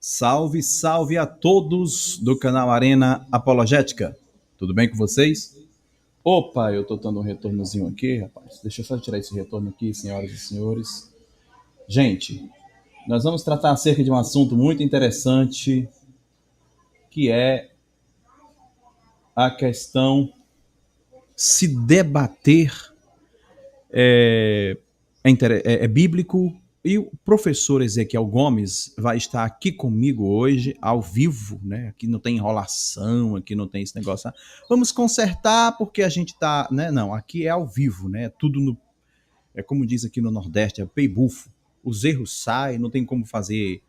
Salve, salve a todos do canal Arena Apologética. Tudo bem com vocês? Opa, eu tô dando um retornozinho aqui, rapaz. Deixa eu só tirar esse retorno aqui, senhoras e senhores. Gente, nós vamos tratar acerca de um assunto muito interessante, que é a questão se debater é bíblico. E o professor Ezequiel Gomes vai estar aqui comigo hoje, ao vivo, né? Aqui não tem enrolação, aqui não tem esse negócio. Vamos consertar porque a gente tá, né? Não, aqui é ao vivo, né? Tudo no, é como diz aqui no Nordeste, é peibufo. Os erros saem, não tem como fazer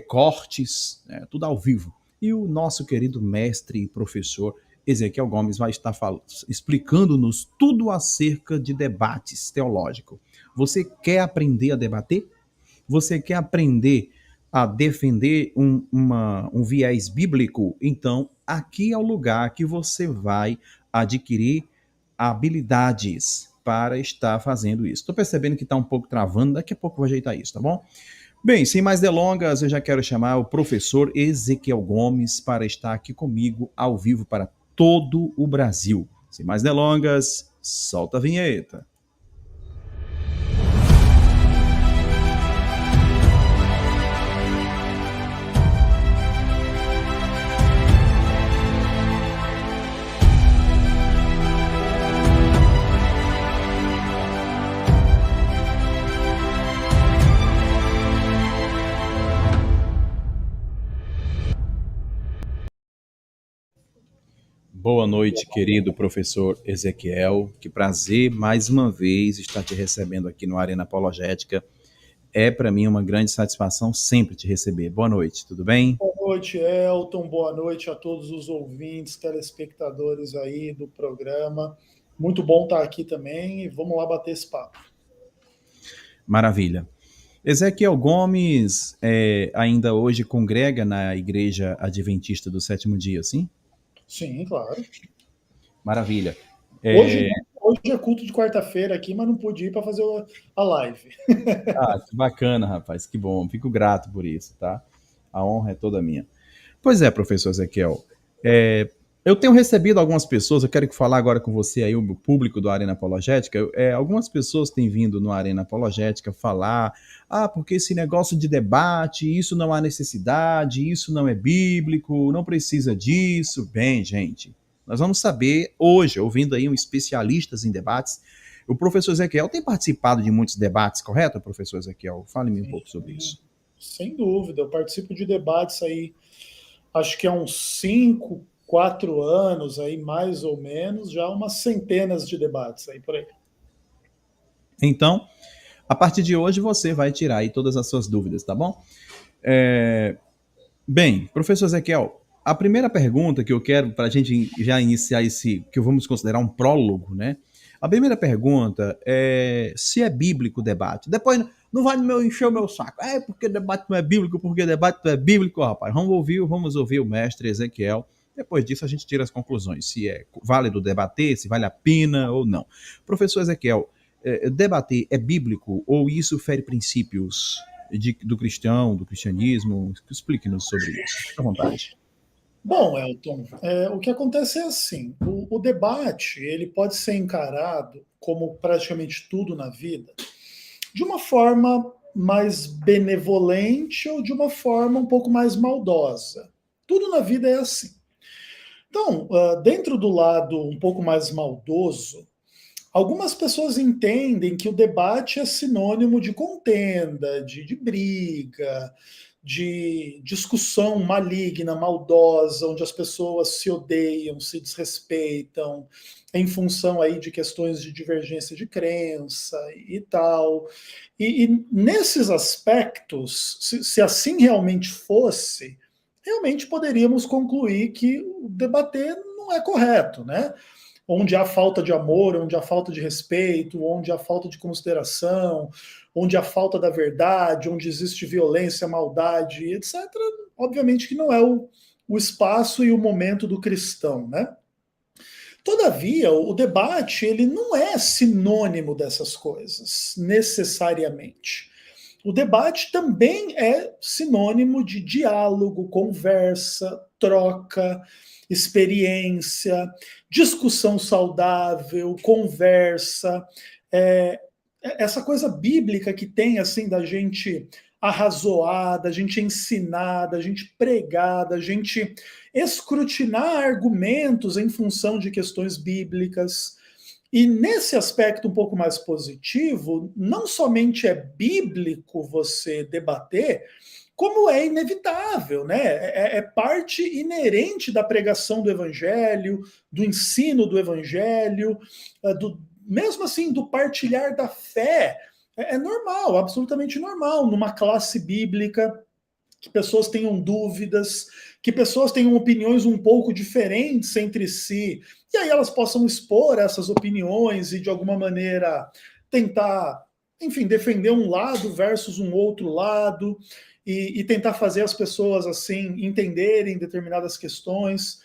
cortes, né? Tudo ao vivo. E o nosso querido mestre e professor Ezequiel Gomes vai estar explicando-nos tudo acerca de debates teológicos. Você quer aprender a debater? Você quer aprender a defender um viés bíblico? Então, aqui é o lugar que você vai adquirir habilidades para estar fazendo isso. Estou percebendo que está um pouco travando, daqui a pouco eu vou ajeitar isso, tá bom? Bem, sem mais delongas, eu já quero chamar o professor Ezequiel Gomes para estar aqui comigo ao vivo para todo o Brasil. Sem mais delongas, solta a vinheta. Boa noite, querido professor Ezequiel. Que prazer mais uma vez estar te recebendo aqui no Arena Apologética. É para mim uma grande satisfação sempre te receber. Boa noite, tudo bem? Boa noite, Elton. Boa noite a todos os ouvintes, telespectadores aí do programa. Muito bom estar aqui também e vamos lá bater esse papo. Maravilha. Ezequiel Gomes ainda hoje congrega na Igreja Adventista do Sétimo Dia, sim? Sim, claro. Maravilha. Hoje é culto de quarta-feira aqui, mas não pude ir para fazer a live. Que bacana, rapaz, que bom. Fico grato por isso, tá? A honra é toda minha. Pois é, professor Ezequiel. Eu tenho recebido algumas pessoas, eu quero falar agora com você aí, o público do Arena Apologética. Algumas pessoas têm vindo no Arena Apologética falar: porque esse negócio de debate, isso não há necessidade, isso não é bíblico, não precisa disso. Bem, gente, nós vamos saber hoje, ouvindo aí um especialistas em debates. O professor Ezequiel tem participado de muitos debates, correto, professor Ezequiel? Fale-me um pouco sobre isso. Sem dúvida, eu participo de debates aí, acho que há uns 5, 4 anos aí, mais ou menos, já umas centenas de debates aí por aí. Então, a partir de hoje você vai tirar aí todas as suas dúvidas, tá bom? Bem, professor Ezequiel, a primeira pergunta que eu quero para a gente já iniciar esse, que vamos considerar um prólogo, né? A primeira pergunta é se é bíblico o debate. Depois não vai encher o meu saco. Porque debate não é bíblico, porque debate não é bíblico, rapaz. Vamos ouvir o mestre Ezequiel. Depois disso a gente tira as conclusões, se é válido debater, se vale a pena ou não. Professor Ezequiel, debater é bíblico ou isso fere princípios do cristão, do cristianismo? Explique-nos sobre isso. Fique à vontade. Bom, Elton, o que acontece é assim: o debate ele pode ser encarado, como praticamente tudo na vida, de uma forma mais benevolente ou de uma forma um pouco mais maldosa. Tudo na vida é assim. Então, dentro do lado um pouco mais maldoso, algumas pessoas entendem que o debate é sinônimo de contenda, de briga, de discussão maligna, maldosa, onde as pessoas se odeiam, se desrespeitam, em função aí de questões de divergência de crença e tal. E nesses aspectos, se assim realmente fosse, realmente poderíamos concluir que o debater não é correto, né? Onde há falta de amor, onde há falta de respeito, onde há falta de consideração, onde há falta da verdade, onde existe violência, maldade, etc., obviamente que não é o espaço e o momento do cristão, né? Todavia, o debate ele não é sinônimo dessas coisas, necessariamente. O debate também é sinônimo de diálogo, conversa, troca, experiência, discussão saudável, conversa, é, essa coisa bíblica que tem assim da gente arrazoar, da gente ensinar, da gente pregar, da gente escrutinar argumentos em função de questões bíblicas. E nesse aspecto um pouco mais positivo, não somente é bíblico você debater, como é inevitável, né? É parte inerente da pregação do evangelho, do ensino do evangelho, mesmo assim, do partilhar da fé. É normal, absolutamente normal, numa classe bíblica, que pessoas tenham dúvidas, que pessoas tenham opiniões um pouco diferentes entre si, e aí elas possam expor essas opiniões e, de alguma maneira, tentar, enfim, defender um lado versus um outro lado, e tentar fazer as pessoas, assim, entenderem determinadas questões.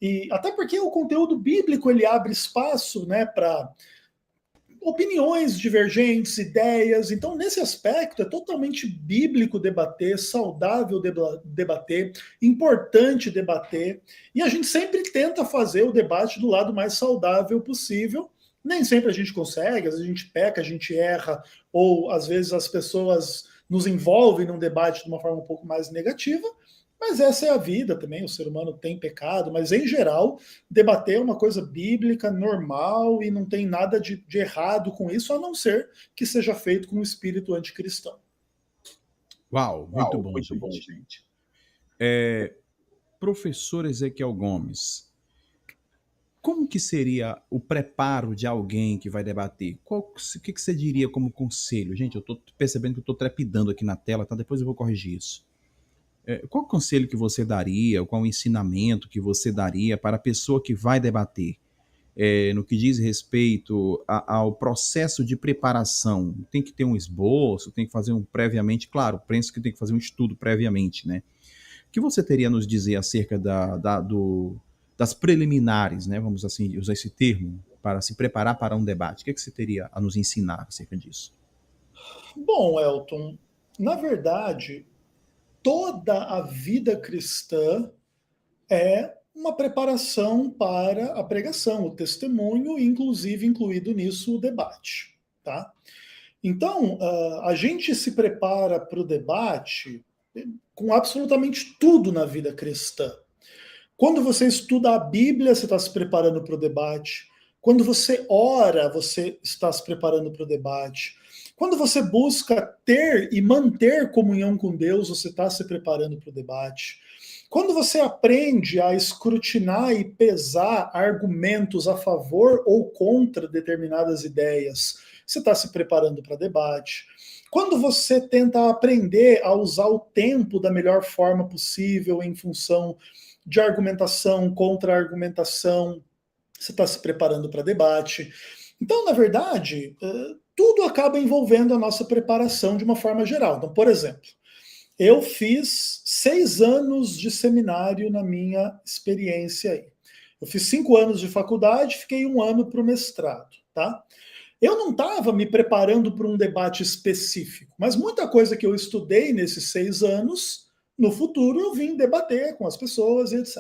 E até porque o conteúdo bíblico, ele abre espaço, né, para opiniões divergentes, ideias. Então, nesse aspecto, é totalmente bíblico debater, saudável debater, importante debater. E a gente sempre tenta fazer o debate do lado mais saudável possível. Nem sempre a gente consegue, às vezes a gente peca, a gente erra, ou às vezes as pessoas nos envolvem num debate de uma forma um pouco mais negativa. Mas essa é a vida também, o ser humano tem pecado, mas em geral, debater é uma coisa bíblica, normal, e não tem nada de errado com isso, a não ser que seja feito com o espírito anticristão. Uau, muito bom, Muito bom, gente. gente. Professor Ezequiel Gomes, como que seria o preparo de alguém que vai debater? O que você diria como conselho? Gente, eu estou percebendo que eu estou trepidando aqui na tela, tá? Depois eu vou corrigir isso. Qual o conselho que você daria, qual o ensinamento que você daria para a pessoa que vai debater? No que diz respeito ao processo de preparação, tem que ter um esboço, tem que fazer um previamente, claro, penso que tem que fazer um estudo previamente, né? O que você teria a nos dizer acerca das preliminares, né? Vamos assim usar esse termo, para se preparar para um debate? O que você teria a nos ensinar acerca disso? Bom, Elton, na verdade, toda a vida cristã é uma preparação para a pregação, o testemunho, inclusive incluído nisso o debate, tá? Então, a gente se prepara para o debate com absolutamente tudo na vida cristã. Quando você estuda a Bíblia, você está se preparando para o debate. Quando você ora, você está se preparando para o debate. Quando você busca ter e manter comunhão com Deus, você está se preparando para o debate. Quando você aprende a escrutinar e pesar argumentos a favor ou contra determinadas ideias, você está se preparando para debate. Quando você tenta aprender a usar o tempo da melhor forma possível em função de argumentação, contra-argumentação, você está se preparando para debate. Então, na verdade, tudo acaba envolvendo a nossa preparação de uma forma geral. Então, por exemplo, eu fiz 6 anos de seminário na minha experiência aí. Eu fiz 5 anos de faculdade, fiquei 1 ano para o mestrado, tá? Eu não estava me preparando para um debate específico, mas muita coisa que eu estudei nesses 6 anos, no futuro eu vim debater com as pessoas e etc.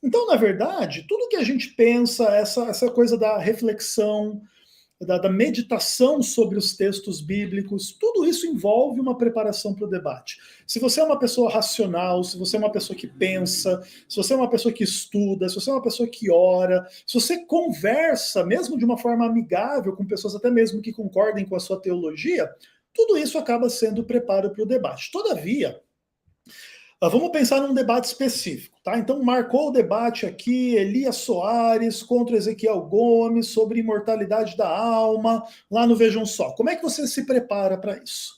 Então, na verdade, tudo que a gente pensa, essa coisa da reflexão, da meditação sobre os textos bíblicos, tudo isso envolve uma preparação para o debate. Se você é uma pessoa racional, se você é uma pessoa que pensa, se você é uma pessoa que estuda, se você é uma pessoa que ora, se você conversa, mesmo de uma forma amigável, com pessoas até mesmo que concordem com a sua teologia, tudo isso acaba sendo preparo para o debate. Todavia, vamos pensar num debate específico, tá? Então, marcou o debate aqui, Elias Soares contra Ezequiel Gomes sobre imortalidade da alma, lá no Vejam Só. Como é que você se prepara para isso?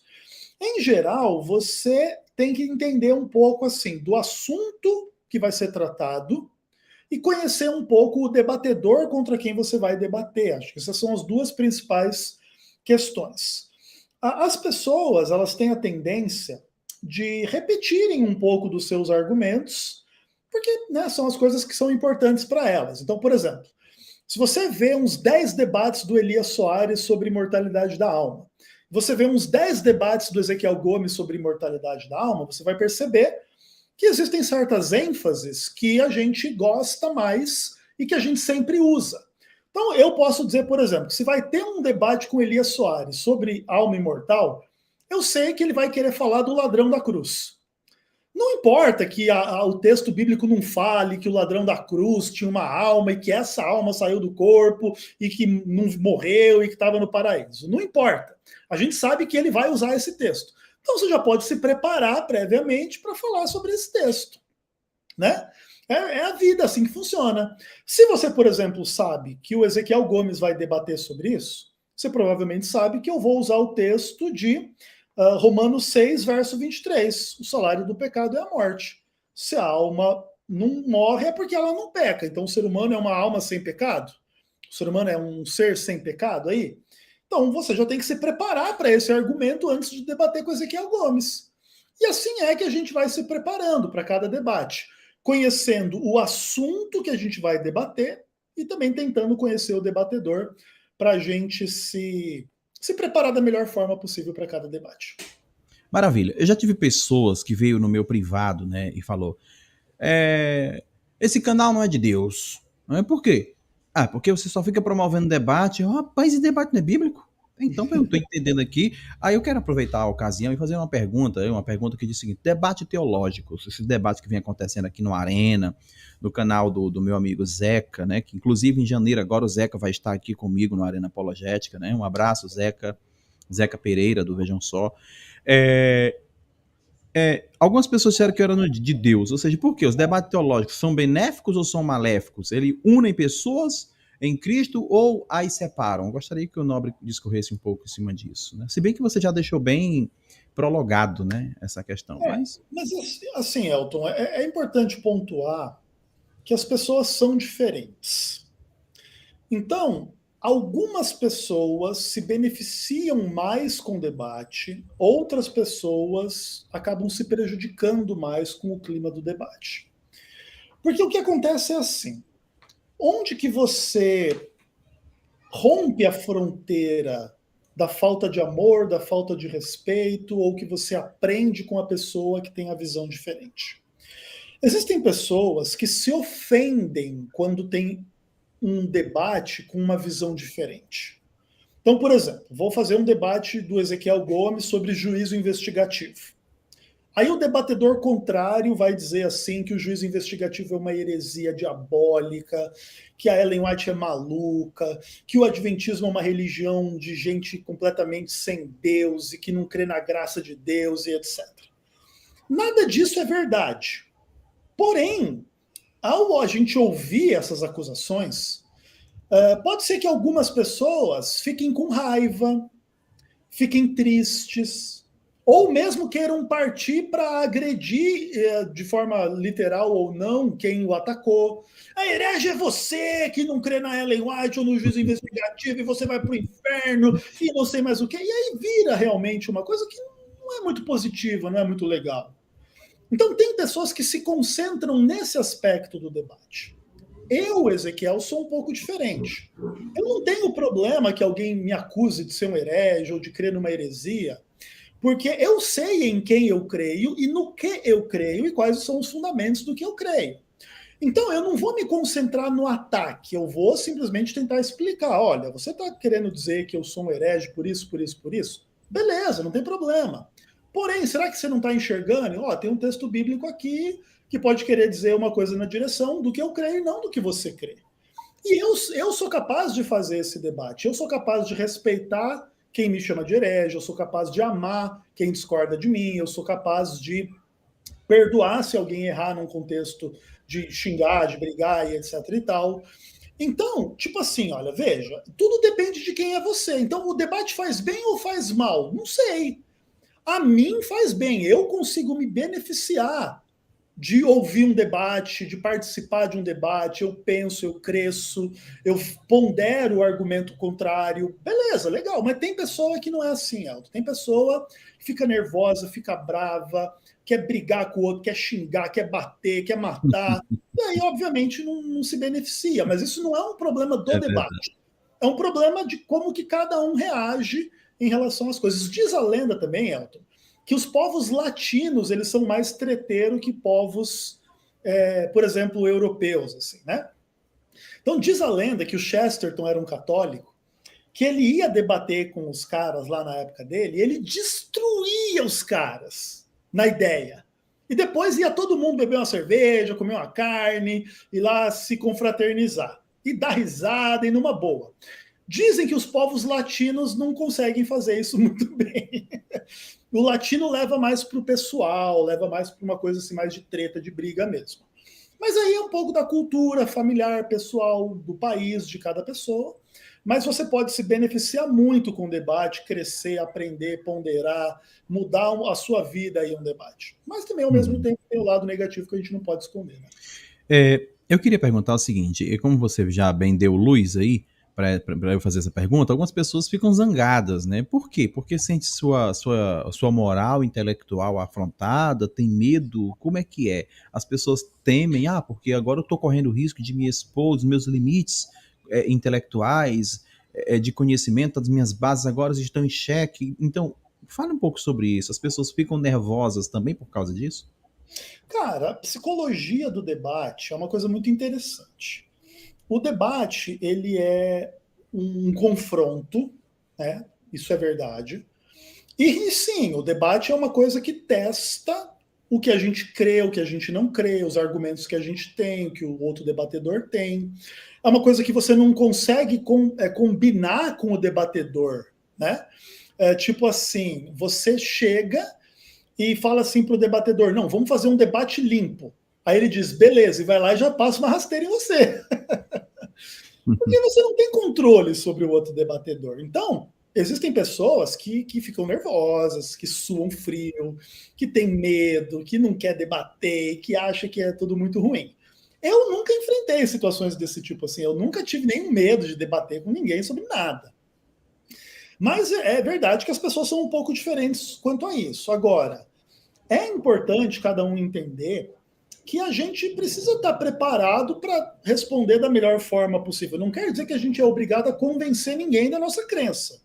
Em geral, você tem que entender um pouco, assim, do assunto que vai ser tratado e conhecer um pouco o debatedor contra quem você vai debater. Acho que essas são as duas principais questões. As pessoas, elas têm a tendência de repetirem um pouco dos seus argumentos, porque, né, são as coisas que são importantes para elas. Então, por exemplo, se você vê uns 10 debates do Elias Soares sobre imortalidade da alma, você vê uns 10 debates do Ezequiel Gomes sobre imortalidade da alma, você vai perceber que existem certas ênfases que a gente gosta mais e que a gente sempre usa. Então, eu posso dizer, por exemplo, que se vai ter um debate com Elias Soares sobre alma imortal, eu sei que ele vai querer falar do ladrão da cruz. Não importa que o texto bíblico não fale que o ladrão da cruz tinha uma alma e que essa alma saiu do corpo e que não morreu e que estava no paraíso. Não importa. A gente sabe que ele vai usar esse texto. Então você já pode se preparar previamente para falar sobre esse texto, né? É a vida assim que funciona. Se você, por exemplo, sabe que o Ezequiel Gomes vai debater sobre isso, você provavelmente sabe que eu vou usar o texto de Romanos 6, verso 23. O salário do pecado é a morte. Se a alma não morre é porque ela não peca. Então o ser humano é uma alma sem pecado? O ser humano é um ser sem pecado aí? Então você já tem que se preparar para esse argumento antes de debater com Ezequiel Gomes. E assim é que a gente vai se preparando para cada debate, conhecendo o assunto que a gente vai debater e também tentando conhecer o debatedor para a gente se preparar da melhor forma possível para cada debate. Maravilha. Eu já tive pessoas que veio no meu privado, né, e falou: esse canal não é de Deus. Não é por quê? Ah, porque você só fica promovendo debate. Rapaz, e debate não é bíblico? Então, eu estou entendendo aqui. Aí eu quero aproveitar a ocasião e fazer uma pergunta que diz o seguinte: debate teológico, esse debate que vem acontecendo aqui no Arena, no canal do meu amigo Zeca, né? Que inclusive em janeiro agora o Zeca vai estar aqui comigo no Arena Apologética, né? Um abraço, Zeca, Zeca Pereira, do Vejam Só. Algumas pessoas disseram que era de Deus, ou seja, por quê? Os debates teológicos são benéficos ou são maléficos? Eles unem pessoas em Cristo ou as separam? Eu gostaria que o Nobre discorresse um pouco em cima disso, né? Se bem que você já deixou bem prologado, né, essa questão. Mas assim, Elton, é importante pontuar que as pessoas são diferentes. Então, algumas pessoas se beneficiam mais com o debate, outras pessoas acabam se prejudicando mais com o clima do debate. Porque o que acontece é assim: onde que você rompe a fronteira da falta de amor, da falta de respeito, ou que você aprende com a pessoa que tem a visão diferente? Existem pessoas que se ofendem quando tem um debate com uma visão diferente. Então, por exemplo, vou fazer um debate do Ezequiel Gomes sobre juízo investigativo. Aí o debatedor contrário vai dizer assim que o juízo investigativo é uma heresia diabólica, que a Ellen White é maluca, que o adventismo é uma religião de gente completamente sem Deus e que não crê na graça de Deus e etc. Nada disso é verdade. Porém, ao a gente ouvir essas acusações, pode ser que algumas pessoas fiquem com raiva, fiquem tristes, ou mesmo queiram partir para agredir, de forma literal ou não, quem o atacou. A herege é você que não crê na Ellen White ou no juízo investigativo e você vai para o inferno e não sei mais o que. E aí vira realmente uma coisa que não é muito positiva, não é muito legal. Então tem pessoas que se concentram nesse aspecto do debate. Eu, Ezequiel, sou um pouco diferente. Eu não tenho problema que alguém me acuse de ser um herege ou de crer numa heresia, porque eu sei em quem eu creio e no que eu creio e quais são os fundamentos do que eu creio. Então, eu não vou me concentrar no ataque, eu vou simplesmente tentar explicar. Olha, você está querendo dizer que eu sou um herege por isso, por isso, por isso? Beleza, não tem problema. Porém, será que você não está enxergando? Tem um texto bíblico aqui que pode querer dizer uma coisa na direção do que eu creio e não do que você crê. E eu sou capaz de fazer esse debate, eu sou capaz de respeitar quem me chama de herege, eu sou capaz de amar quem discorda de mim, eu sou capaz de perdoar se alguém errar num contexto de xingar, de brigar e etc e tal. Então, tipo assim, olha, veja, tudo depende de quem é você. Então, o debate faz bem ou faz mal? Não sei. A mim faz bem, eu consigo me beneficiar de ouvir um debate, de participar de um debate, eu penso, eu cresço, eu pondero o argumento contrário. Beleza, legal, mas tem pessoa que não é assim, Elton. Tem pessoa que fica nervosa, fica brava, quer brigar com o outro, quer xingar, quer bater, quer matar. E aí, obviamente, não se beneficia. Mas isso não é um problema do debate. É um problema de como que cada um reage em relação às coisas. Diz a lenda também, Elton, que os povos latinos eles são mais treteiro que povos, por exemplo, europeus, assim, né? Então diz a lenda que o Chesterton era um católico, que ele ia debater com os caras lá na época dele, e ele destruía os caras na ideia. E depois ia todo mundo beber uma cerveja, comer uma carne, e lá se confraternizar. E dar risada e numa boa. Dizem que os povos latinos não conseguem fazer isso muito bem. O latino leva mais para o pessoal, leva mais para uma coisa assim, mais de treta, de briga mesmo. Mas aí é um pouco da cultura familiar, pessoal, do país, de cada pessoa. Mas você pode se beneficiar muito com o debate, crescer, aprender, ponderar, mudar a sua vida aí um debate. Mas também, ao mesmo tempo, tem o lado negativo que a gente não pode esconder, né? Eu queria perguntar o seguinte, e como você já bem deu luz aí, para eu fazer essa pergunta, algumas pessoas ficam zangadas, né? Por quê? Porque sente sua moral intelectual afrontada, tem medo, como é que é? As pessoas temem, porque agora eu estou correndo o risco de me expor dos meus limites intelectuais, de conhecimento, as minhas bases agora estão em xeque. Então, fale um pouco sobre isso. As pessoas ficam nervosas também por causa disso? Cara, a psicologia do debate é uma coisa muito interessante. O debate, ele é um confronto, né? Isso é verdade. E sim, o debate é uma coisa que testa o que a gente crê, o que a gente não crê, os argumentos que a gente tem, o que o outro debatedor tem. É uma coisa que você não consegue combinar com o debatedor, né? Tipo assim, você chega e fala assim para o debatedor, não, vamos fazer um debate limpo. Aí ele diz, beleza, e vai lá e já passa uma rasteira em você. Porque você não tem controle sobre o outro debatedor. Então, existem pessoas que ficam nervosas, que suam frio, que têm medo, que não quer debater, que acha que é tudo muito ruim. Eu nunca enfrentei situações desse tipo assim, eu nunca tive nenhum medo de debater com ninguém sobre nada. Mas é verdade que as pessoas são um pouco diferentes quanto a isso. Agora, é importante cada um entender que a gente precisa estar preparado para responder da melhor forma possível. Não quer dizer que a gente é obrigado a convencer ninguém da nossa crença.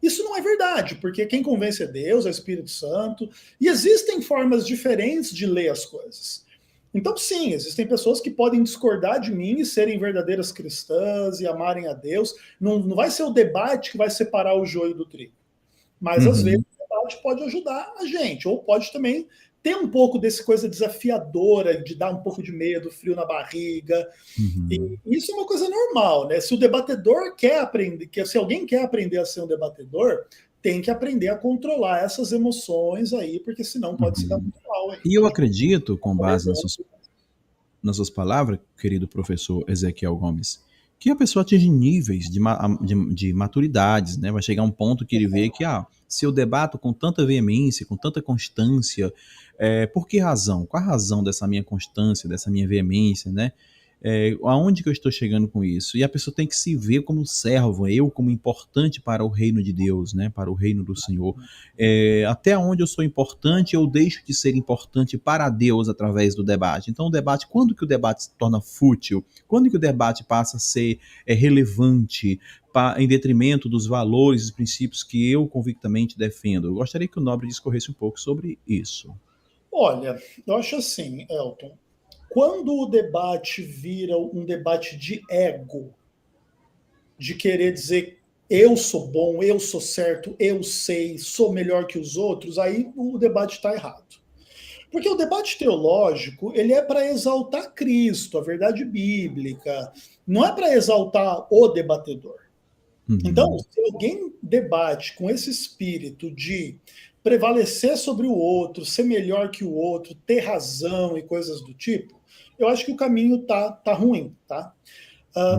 Isso não é verdade, porque quem convence é Deus, é o Espírito Santo, e existem formas diferentes de ler as coisas. Então, sim, existem pessoas que podem discordar de mim e serem verdadeiras cristãs e amarem a Deus. Não vai ser o debate que vai separar o joio do trigo. Mas, às vezes, o debate pode ajudar a gente, ou pode também ter um pouco dessa coisa desafiadora, de dar um pouco de medo, frio na barriga. E isso é uma coisa normal, né? Se o debatedor quer aprender, se alguém quer aprender a ser um debatedor, tem que aprender a controlar essas emoções aí, porque senão pode se dar muito mal. Aí. E eu acredito, com base nas suas palavras, querido professor Ezequiel Gomes, que a pessoa atinge níveis de maturidades, né? Vai chegar um ponto que ele vê que, se eu debato com tanta veemência, com tanta constância, por que razão? Qual a razão dessa minha constância, dessa minha veemência, né? Aonde que eu estou chegando com isso? E a pessoa tem que se ver como servo, eu como importante para o reino de Deus, né? Para o reino do Senhor. Até onde eu sou importante, eu deixo de ser importante para Deus através do debate. Então, o debate, quando que o debate se torna fútil? Quando que o debate passa a ser relevante em detrimento dos valores e princípios que eu convictamente defendo? Eu gostaria que o Nobre discorresse um pouco sobre isso. Olha, eu acho assim, Elton, quando o debate vira um debate de ego, de querer dizer eu sou bom, eu sou certo, eu sei, sou melhor que os outros, aí o debate está errado. Porque o debate teológico, ele é para exaltar Cristo, a verdade bíblica, não é para exaltar o debatedor. Então, se alguém debate com esse espírito de prevalecer sobre o outro, ser melhor que o outro, ter razão e coisas do tipo, eu acho que o caminho tá ruim, tá?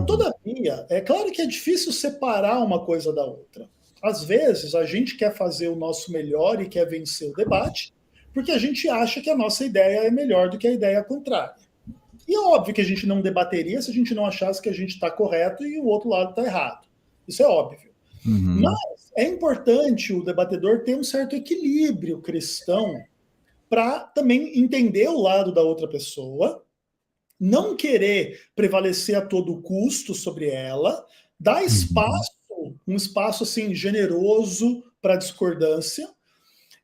Todavia, é claro que é difícil separar uma coisa da outra. Às vezes, a gente quer fazer o nosso melhor e quer vencer o debate, porque a gente acha que a nossa ideia é melhor do que a ideia contrária. E é óbvio que a gente não debateria se a gente não achasse que a gente está correto e o outro lado está errado. Isso é óbvio. Mas é importante o debatedor ter um certo equilíbrio cristão para também entender o lado da outra pessoa, não querer prevalecer a todo custo sobre ela, dar espaço, um espaço assim generoso para discordância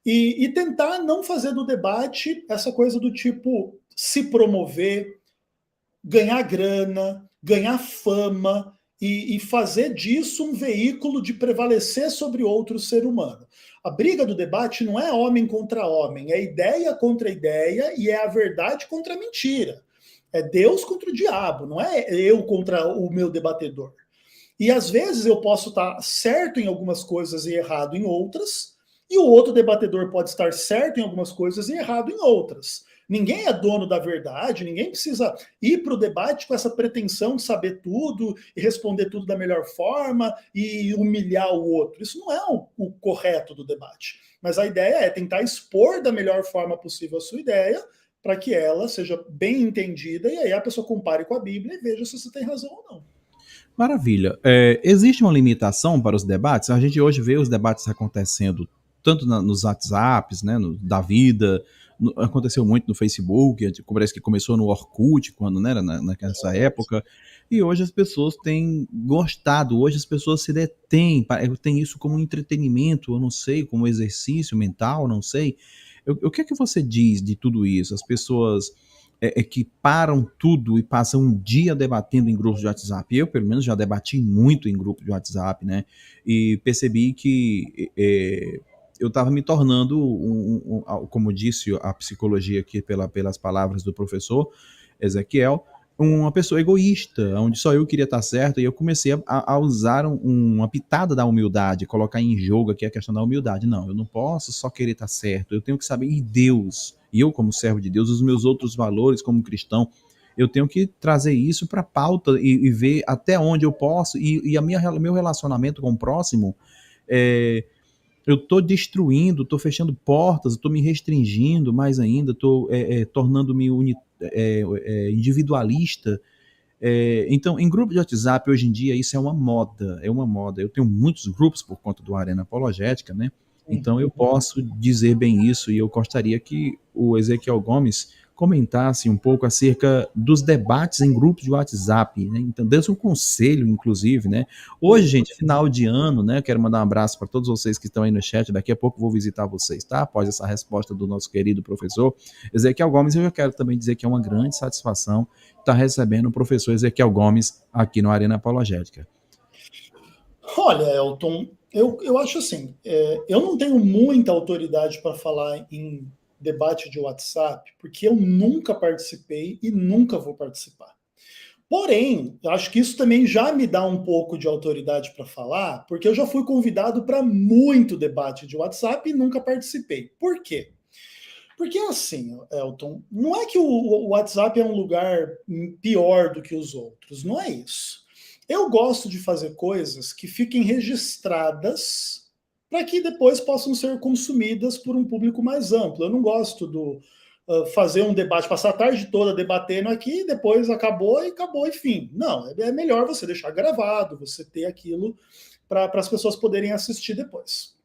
e tentar não fazer do debate essa coisa do tipo se promover, ganhar grana, ganhar fama e fazer disso um veículo de prevalecer sobre outro ser humano. A briga do debate não é homem contra homem, é ideia contra ideia e é a verdade contra a mentira. É Deus contra o diabo, não é eu contra o meu debatedor. E às vezes eu posso estar certo em algumas coisas e errado em outras, e o outro debatedor pode estar certo em algumas coisas e errado em outras. Ninguém é dono da verdade, ninguém precisa ir para o debate com essa pretensão de saber tudo e responder tudo da melhor forma e humilhar o outro. Isso não é o correto do debate. Mas a ideia é tentar expor da melhor forma possível a sua ideia para que ela seja bem entendida e aí a pessoa compare com a Bíblia e veja se você tem razão ou não. Maravilha. Existe uma limitação para os debates? A gente hoje vê os debates acontecendo tanto nos WhatsApps, né, da vida, aconteceu muito no Facebook, parece que começou no Orkut, quando, né, nessa época, e hoje as pessoas têm gostado, hoje as pessoas se detêm, tem isso como entretenimento, eu não sei, como exercício mental, não sei. O que é que você diz de tudo isso? As pessoas que param tudo e passam um dia debatendo em grupos de WhatsApp. Eu, pelo menos, já debati muito em grupos de WhatsApp, né? E percebi que eu estava me tornando, como disse a psicologia aqui pelas palavras do professor Ezequiel, uma pessoa egoísta, onde só eu queria estar certo, e eu comecei a usar uma pitada da humildade, colocar em jogo aqui a questão da humildade. Não, eu não posso só querer estar certo, eu tenho que saber, e Deus, e eu como servo de Deus, os meus outros valores como cristão, eu tenho que trazer isso para a pauta e ver até onde eu posso, e meu relacionamento com o próximo, eu estou destruindo, estou fechando portas, estou me restringindo mais ainda, estou tornando-me individualista. Então, em grupo de WhatsApp, hoje em dia, isso é uma moda, é uma moda. Eu tenho muitos grupos por conta do Arena Apologética, né? Então, eu posso dizer bem isso, e eu gostaria que o Ezequiel Gomes comentasse um pouco acerca dos debates em grupos de WhatsApp, né? Então, desse um conselho, inclusive, né? Hoje, gente, final de ano, né? Quero mandar um abraço para todos vocês que estão aí no chat. Daqui a pouco vou visitar vocês, tá? Após essa resposta do nosso querido professor Ezequiel Gomes, eu já quero também dizer que é uma grande satisfação estar recebendo o professor Ezequiel Gomes aqui no Arena Apologética. Olha, Elton, eu acho assim, eu não tenho muita autoridade para falar em debate de WhatsApp, porque eu nunca participei e nunca vou participar. Porém, eu acho que isso também já me dá um pouco de autoridade para falar, porque eu já fui convidado para muito debate de WhatsApp e nunca participei. Por quê? Porque assim, Elton, não é que o WhatsApp é um lugar pior do que os outros, não é isso. Eu gosto de fazer coisas que fiquem registradas para que depois possam ser consumidas por um público mais amplo. Eu não gosto do fazer um debate, passar a tarde toda debatendo aqui, depois acabou e fim. Não, é melhor você deixar gravado, você ter aquilo para as pessoas poderem assistir depois.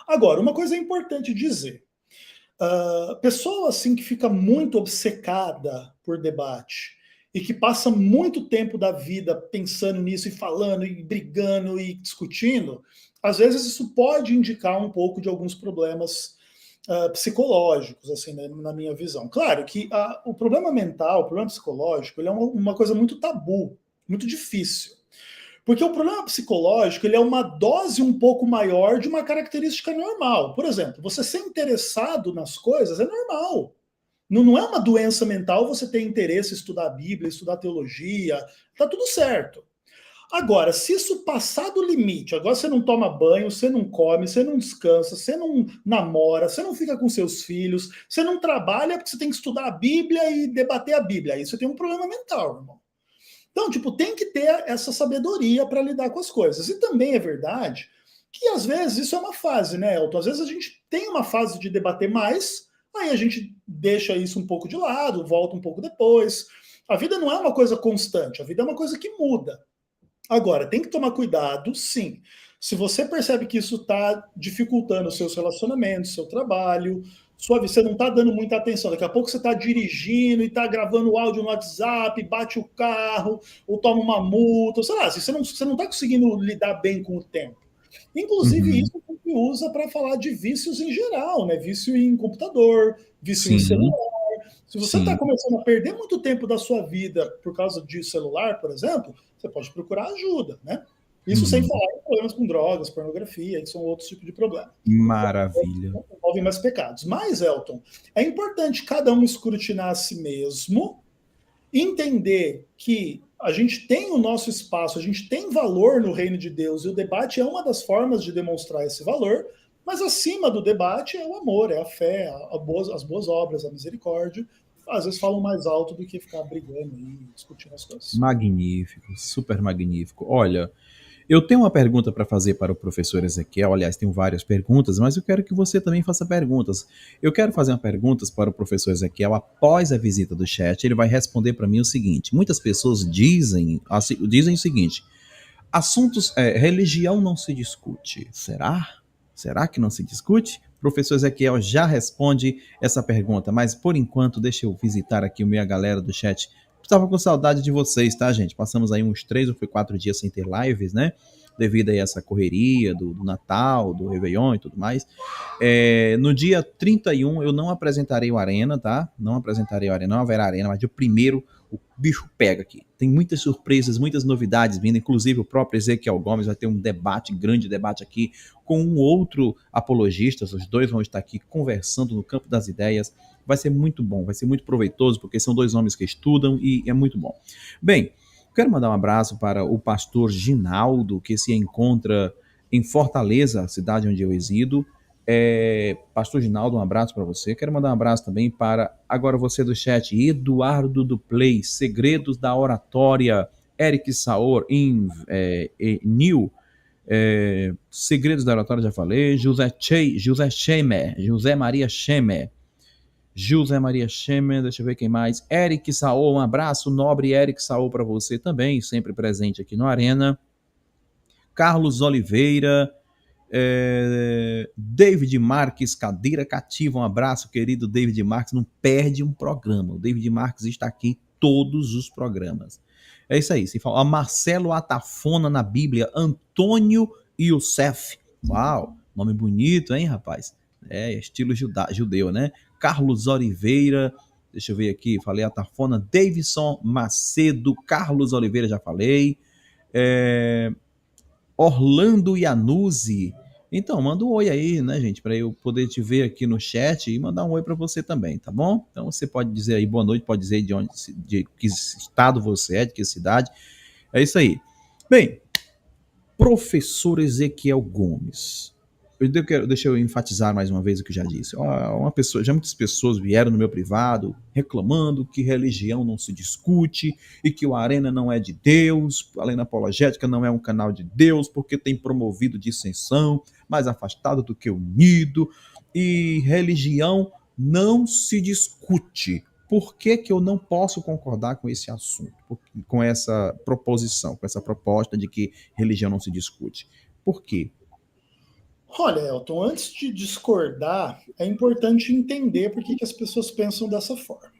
Agora, uma coisa é importante dizer. Pessoa assim que fica muito obcecada por debate e que passa muito tempo da vida pensando nisso e falando e brigando e discutindo, às vezes isso pode indicar um pouco de alguns problemas psicológicos, assim, né, na minha visão. Claro que o problema mental, o problema psicológico, ele é uma coisa muito tabu, muito difícil. Porque o problema psicológico ele é uma dose um pouco maior de uma característica normal. Por exemplo, você ser interessado nas coisas é normal. Não é uma doença mental você ter interesse em estudar a Bíblia, estudar teologia, tá tudo certo. Agora, se isso passar do limite, agora você não toma banho, você não come, você não descansa, você não namora, você não fica com seus filhos, você não trabalha porque você tem que estudar a Bíblia e debater a Bíblia. Aí você tem um problema mental, irmão. Então, tipo, tem que ter essa sabedoria para lidar com as coisas. E também é verdade que, às vezes, isso é uma fase, né, Elton? Às vezes a gente tem uma fase de debater mais, aí a gente deixa isso um pouco de lado, volta um pouco depois. A vida não é uma coisa constante, a vida é uma coisa que muda. Agora, tem que tomar cuidado, sim. Se você percebe que isso está dificultando os seus relacionamentos, seu trabalho, você não está dando muita atenção. Daqui a pouco você está dirigindo e está gravando o áudio no WhatsApp, bate o carro, ou toma uma multa, sei lá, você não está conseguindo lidar bem com o tempo. Inclusive, Uhum. isso a gente usa para falar de vícios em geral, né? Vício em computador, vício em Sim, celular. Se você está sim. começando a perder muito tempo da sua vida por causa de celular, por exemplo, você pode procurar ajuda, né? Isso sem Uhum. falar em problemas com drogas, pornografia, que são outros tipos de problemas. Maravilha. Envolvem mais pecados. Mas, Elton, é importante cada um escrutinar a si mesmo, entender que a gente tem o nosso espaço, a gente tem valor no reino de Deus, e o debate é uma das formas de demonstrar esse valor, mas acima do debate é o amor, é a fé, as boas obras, a misericórdia. Às vezes falam mais alto do que ficar brigando e discutindo as coisas. Magnífico, super magnífico. Olha, eu tenho uma pergunta para fazer para o professor Ezequiel. Aliás, tenho várias perguntas, mas eu quero que você também faça perguntas. Eu quero fazer uma perguntas para o professor Ezequiel após a visita do chat. Ele vai responder para mim o seguinte: muitas pessoas dizem o seguinte: assuntos, religião não se discute. Será? Será que não se discute? Professor Ezequiel já responde essa pergunta, mas por enquanto deixa eu visitar aqui a minha galera do chat. Estava com saudade de vocês, tá, gente? Passamos aí uns 3 ou 4 dias sem ter lives, né? Devido a essa correria do Natal, do Réveillon e tudo mais. No dia 31 eu não apresentarei o Arena, tá? Não apresentarei o Arena, não haverá Arena, mas o primeiro o bicho pega aqui. Tem muitas surpresas, muitas novidades vindo, inclusive o próprio Ezequiel Gomes vai ter um debate, grande debate aqui, com um outro apologista, os dois vão estar aqui conversando no campo das ideias, vai ser muito bom, vai ser muito proveitoso, porque são dois homens que estudam e é muito bom. Bem, quero mandar um abraço para o pastor Ginaldo, que se encontra em Fortaleza, a cidade onde eu resido. Pastor Ginaldo, um abraço para você. Quero mandar um abraço também para, agora você do chat, Eduardo do Play, Segredos da Oratória, Eric Saor, Nil, Segredos da Oratória, já falei, José Maria Schemer, deixa eu ver quem mais, Eric Saor, um abraço, nobre Eric Saor para você também, sempre presente aqui no Arena, Carlos Oliveira, David Marques, cadeira cativa, um abraço, querido David Marques, não perde um programa, o David Marques está aqui em todos os programas. É isso aí, se fala, Marcelo Atafona na Bíblia, Antônio Youssef, uau, nome bonito, hein, rapaz? Estilo judeu, né? Carlos Oliveira, deixa eu ver aqui, falei Atafona, Davidson Macedo, Carlos Oliveira, já falei, Orlando Iannuzzi. Então, manda um oi aí, né, gente, para eu poder te ver aqui no chat e mandar um oi para você também, tá bom? Então você pode dizer aí boa noite, pode dizer de que estado você é, de que cidade. É isso aí. Bem, professor Ezequiel Gomes. Deixa eu enfatizar mais uma vez o que eu já disse. Já muitas pessoas vieram no meu privado reclamando que religião não se discute e que o Arena não é de Deus, a Arena Apologética não é um canal de Deus porque tem promovido dissensão, mais afastado do que unido, e religião não se discute. Por que, que eu não posso concordar com esse assunto, com essa proposição, com essa proposta de que religião não se discute? Por quê? Olha, Elton, antes de discordar, é importante entender por que as pessoas pensam dessa forma.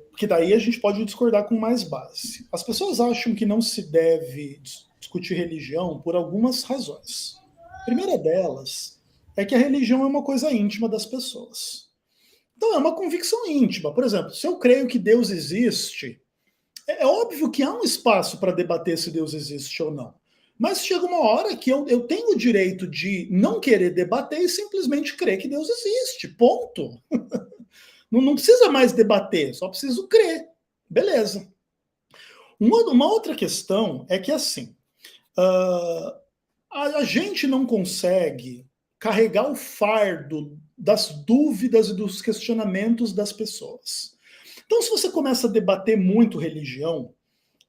Porque daí a gente pode discordar com mais base. As pessoas acham que não se deve discutir religião por algumas razões. A primeira delas é que a religião é uma coisa íntima das pessoas. Então é uma convicção íntima. Por exemplo, se eu creio que Deus existe, é óbvio que há um espaço para debater se Deus existe ou não. Mas chega uma hora que eu tenho o direito de não querer debater e simplesmente crer que Deus existe. Ponto. Não precisa mais debater, só preciso crer. Beleza. Uma outra questão é que, assim, a gente não consegue carregar o fardo das dúvidas e dos questionamentos das pessoas. Então, se você começa a debater muito religião,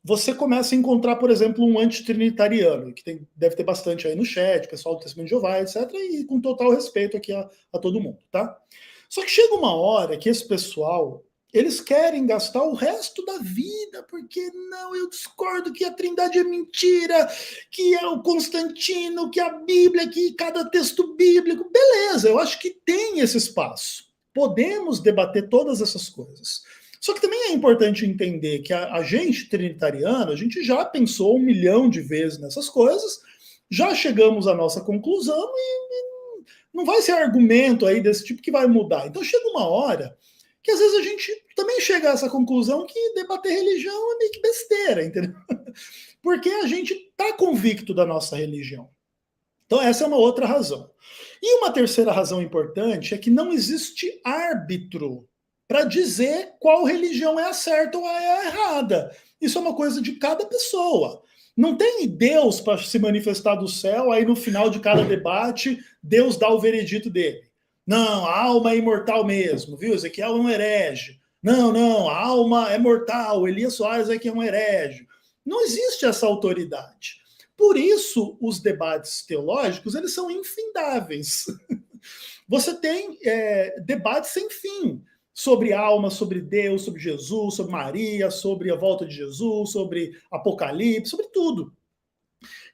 você começa a encontrar, por exemplo, um antitrinitariano, que deve ter bastante aí no chat, pessoal do Testemunho de Jeová, etc., e com total respeito aqui a todo mundo, tá? Só que chega uma hora que esse pessoal, eles querem gastar o resto da vida, porque não, eu discordo que a Trindade é mentira, que é o Constantino, que a Bíblia, que cada texto bíblico. Beleza, eu acho que tem esse espaço. Podemos debater todas essas coisas. Só que também é importante entender que a gente trinitariano, a gente já pensou 1 milhão de vezes nessas coisas, já chegamos à nossa conclusão e não vai ser argumento aí desse tipo que vai mudar. Então chega uma hora que às vezes a gente também chega a essa conclusão que debater religião é meio que besteira, entendeu? Porque a gente está convicto da nossa religião. Então essa é uma outra razão. E uma terceira razão importante é que não existe árbitro para dizer qual religião é a certa ou é a errada. Isso é uma coisa de cada pessoa. Não tem Deus para se manifestar do céu, aí no final de cada debate, Deus dá o veredito dele. Não, a alma é imortal mesmo, viu? Ezequiel é um herege. Não, a alma é mortal, Elias Soares é que é um herege. Não existe essa autoridade. Por isso, os debates teológicos, eles são infindáveis. Você tem debates sem fim sobre alma, sobre Deus, sobre Jesus, sobre Maria, sobre a volta de Jesus, sobre Apocalipse, sobre tudo.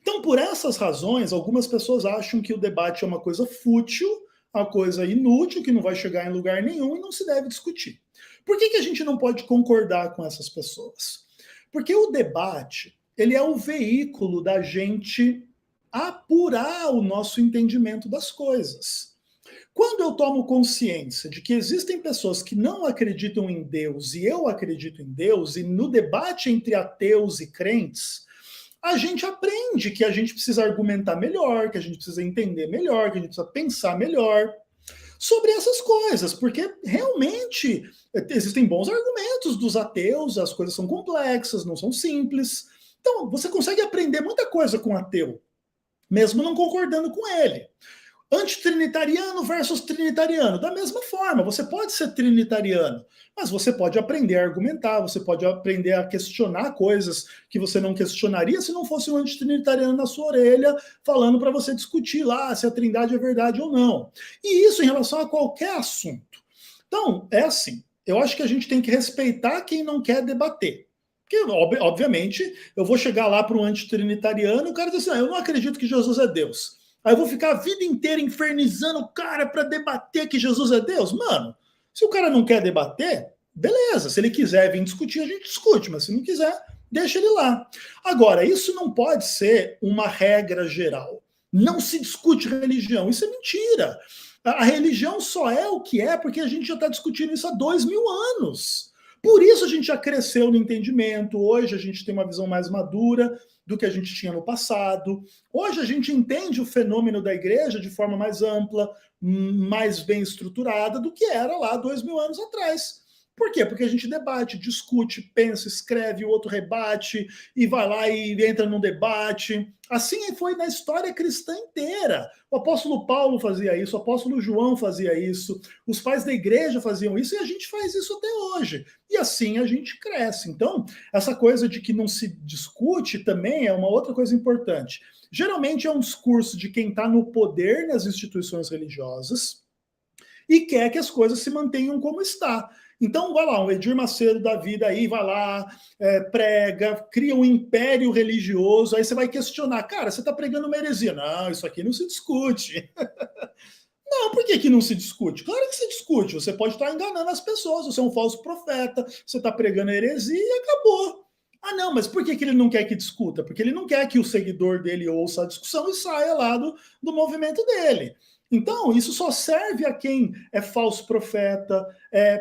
Então, por essas razões, algumas pessoas acham que o debate é uma coisa fútil, uma coisa inútil, que não vai chegar em lugar nenhum e não se deve discutir. Por que a gente não pode concordar com essas pessoas? Porque o debate, ele é o veículo da gente apurar o nosso entendimento das coisas. Quando eu tomo consciência de que existem pessoas que não acreditam em Deus e eu acredito em Deus, e no debate entre ateus e crentes, a gente aprende que a gente precisa argumentar melhor, que a gente precisa entender melhor, que a gente precisa pensar melhor sobre essas coisas, porque realmente existem bons argumentos dos ateus, as coisas são complexas, não são simples. Então, você consegue aprender muita coisa com o ateu, mesmo não concordando com ele. Antitrinitariano versus trinitariano. Da mesma forma, você pode ser trinitariano, mas você pode aprender a argumentar, você pode aprender a questionar coisas que você não questionaria se não fosse um antitrinitariano na sua orelha falando para você discutir lá se a trindade é verdade ou não. E isso em relação a qualquer assunto. Então, é assim, eu acho que a gente tem que respeitar quem não quer debater. Porque, obviamente, eu vou chegar lá para um antitrinitariano e o cara diz assim, eu não acredito que Jesus é Deus. Aí eu vou ficar a vida inteira infernizando o cara para debater que Jesus é Deus? Mano, se o cara não quer debater, beleza. Se ele quiser vir discutir, a gente discute. Mas se não quiser, deixa ele lá. Agora, isso não pode ser uma regra geral. Não se discute religião. Isso é mentira. A religião só é o que é porque a gente já está discutindo isso há 2000 anos. Por isso a gente já cresceu no entendimento. Hoje a gente tem uma visão mais madura do que a gente tinha no passado. Hoje a gente entende o fenômeno da igreja de forma mais ampla, mais bem estruturada do que era lá 2000 anos atrás. Por quê? Porque a gente debate, discute, pensa, escreve, o outro rebate, e vai lá e entra num debate. Assim foi na história cristã inteira. O apóstolo Paulo fazia isso, o apóstolo João fazia isso, os pais da igreja faziam isso, e a gente faz isso até hoje. E assim a gente cresce. Então, essa coisa de que não se discute também é uma outra coisa importante. Geralmente é um discurso de quem está no poder nas instituições religiosas e quer que as coisas se mantenham como está. Então, vai lá, um Edir Macedo da vida aí, vai lá, prega, cria um império religioso, aí você vai questionar, cara, você está pregando uma heresia. Não, isso aqui não se discute. Não, por que não se discute? Claro que se discute, você pode estar enganando as pessoas, você é um falso profeta, você está pregando heresia e acabou. Ah, não, mas por que ele não quer que discuta? Porque ele não quer que o seguidor dele ouça a discussão e saia lá do movimento dele. Então, isso só serve a quem é falso profeta,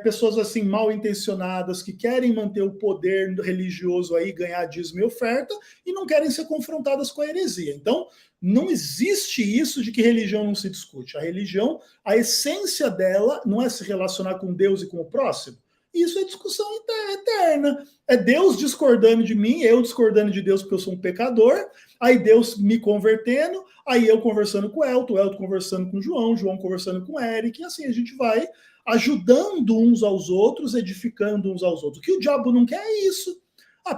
pessoas assim mal intencionadas que querem manter o poder religioso aí, ganhar dízimo e oferta, e não querem ser confrontadas com a heresia. Então, não existe isso de que religião não se discute. A religião, a essência dela não é se relacionar com Deus e com o próximo. Isso é discussão eterna. É Deus discordando de mim, eu discordando de Deus porque eu sou um pecador, aí Deus me convertendo, aí eu conversando com o Elton conversando com o João conversando com o Eric, e assim a gente vai ajudando uns aos outros, edificando uns aos outros. O que o diabo não quer é isso.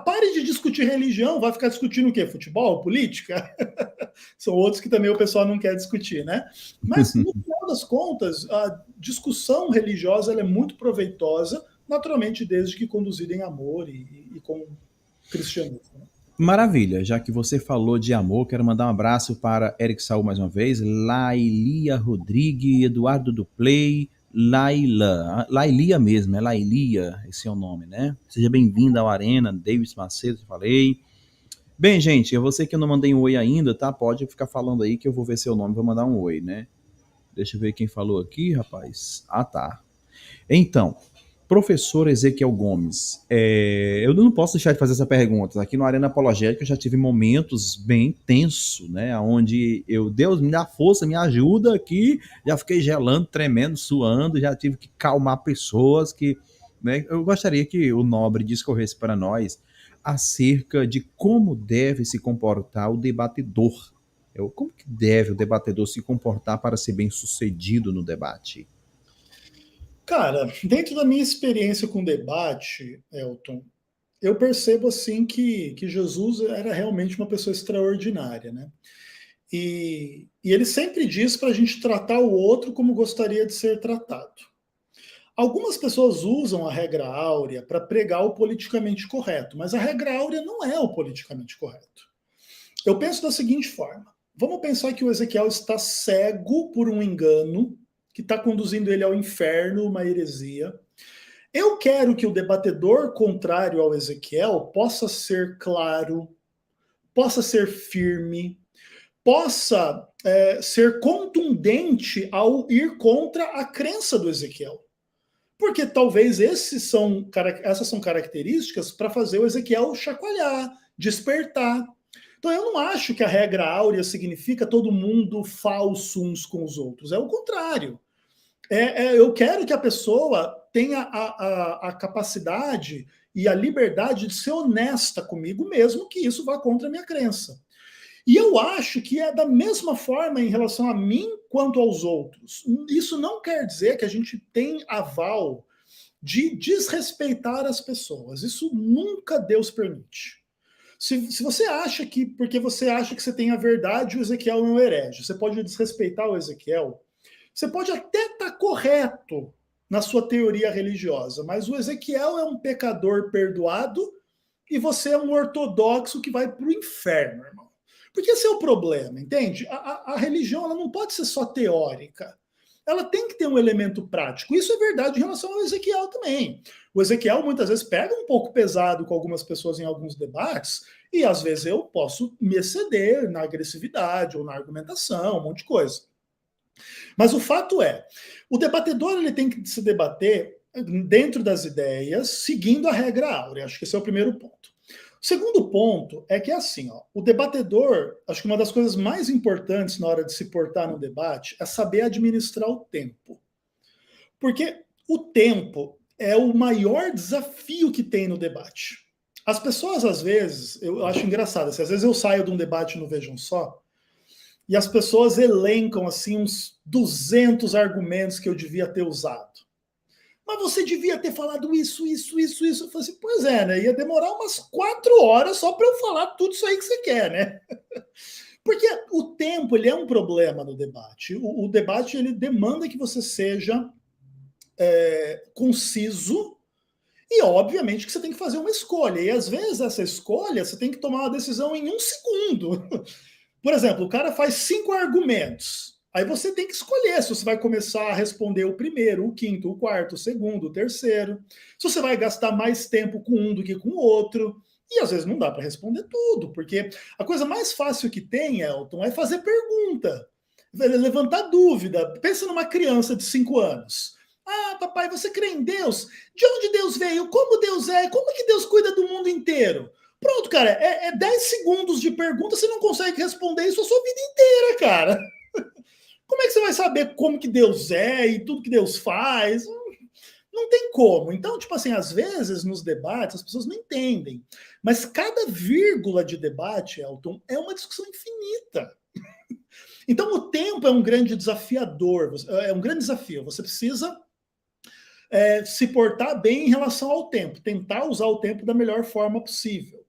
Pare de discutir religião, vai ficar discutindo o quê? Futebol? Política? São outros que também o pessoal não quer discutir, né? Mas, no final das contas, a discussão religiosa ela é muito proveitosa, naturalmente, desde que conduzida em amor e com cristianismo. Maravilha, já que você falou de amor, quero mandar um abraço para Eric Saul mais uma vez, Lailia Rodrigues, Eduardo Duplay, Lailia mesmo, é Lailia, esse é o nome, né? Seja bem-vinda ao Arena, Davis Macedo, falei. Bem, gente, é você que eu não mandei um oi ainda, tá? Pode ficar falando aí que eu vou ver seu nome, vou mandar um oi, né? Deixa eu ver quem falou aqui, rapaz. Ah, tá. Então, professor Ezequiel Gomes, eu não posso deixar de fazer essa pergunta. Aqui no Arena Apologética eu já tive momentos bem tensos, né? Onde Deus me dá força, me ajuda aqui, já fiquei gelando, tremendo, suando, já tive que calmar pessoas que, né? Eu gostaria que o Nobre discorresse para nós acerca de como deve se comportar o debatedor. Como que deve o debatedor se comportar para ser bem sucedido no debate? Cara, dentro da minha experiência com debate, Elton, eu percebo assim que Jesus era realmente uma pessoa extraordinária, né? E ele sempre diz para a gente tratar o outro como gostaria de ser tratado. Algumas pessoas usam a regra áurea para pregar o politicamente correto, mas a regra áurea não é o politicamente correto. Eu penso da seguinte forma: vamos pensar que o Ezequiel está cego por um engano que está conduzindo ele ao inferno, uma heresia. Eu quero que o debatedor contrário ao Ezequiel possa ser claro, possa ser firme, possa ser contundente ao ir contra a crença do Ezequiel. Porque talvez essas são características para fazer o Ezequiel chacoalhar, despertar. Então eu não acho que a regra áurea significa todo mundo falso uns com os outros. É o contrário. Eu quero que a pessoa tenha a capacidade e a liberdade de ser honesta comigo, mesmo que isso vá contra a minha crença. E eu acho que é da mesma forma em relação a mim quanto aos outros. Isso não quer dizer que a gente tem aval de desrespeitar as pessoas. Isso nunca Deus permite. Se você acha que, porque você acha que você tem a verdade, o Ezequiel é um herege, você pode desrespeitar o Ezequiel, você pode até estar correto na sua teoria religiosa, mas o Ezequiel é um pecador perdoado e você é um ortodoxo que vai para o inferno, irmão. Porque esse é o problema, entende? A religião ela não pode ser só teórica. Ela tem que ter um elemento prático. Isso é verdade em relação ao Ezequiel também. O Ezequiel muitas vezes pega um pouco pesado com algumas pessoas em alguns debates, e às vezes eu posso me exceder na agressividade ou na argumentação, um monte de coisa. Mas o fato é, o debatedor ele tem que se debater dentro das ideias, seguindo a regra áurea. Acho que esse é o primeiro ponto. O segundo ponto é que, assim, o debatedor, acho que uma das coisas mais importantes na hora de se portar no debate é saber administrar o tempo. Porque o tempo é o maior desafio que tem no debate. As pessoas, às vezes, eu acho engraçado, assim, às vezes eu saio de um debate no Vejam Só, e as pessoas elencam assim uns 200 argumentos que eu devia ter usado. Mas você devia ter falado isso, isso, isso, isso. Eu falei assim, pois é, né? Ia demorar umas 4 horas só para eu falar tudo isso aí que você quer, né? Porque o tempo, ele é um problema no debate. O debate, ele demanda que você seja conciso e, obviamente, que você tem que fazer uma escolha. E, às vezes, essa escolha, você tem que tomar uma decisão em 1 segundo. Por exemplo, o cara faz 5 argumentos. Aí você tem que escolher se você vai começar a responder o primeiro, o quinto, o quarto, o segundo, o terceiro. Se você vai gastar mais tempo com um do que com o outro. E às vezes não dá para responder tudo, porque a coisa mais fácil que tem, Elton, é fazer pergunta, levantar dúvida. Pensa numa criança de 5 anos. Ah, papai, você crê em Deus? De onde Deus veio? Como Deus é? Como que Deus cuida do mundo inteiro? Pronto, cara, 10 segundos de pergunta, você não consegue responder isso a sua vida inteira, cara. Como é que você vai saber como que Deus é e tudo que Deus faz? Não tem como. Então, tipo assim, às vezes nos debates as pessoas não entendem. Mas cada vírgula de debate, Elton, é uma discussão infinita. Então o tempo é um grande desafiador, é um grande desafio. Você precisa se portar bem em relação ao tempo, tentar usar o tempo da melhor forma possível.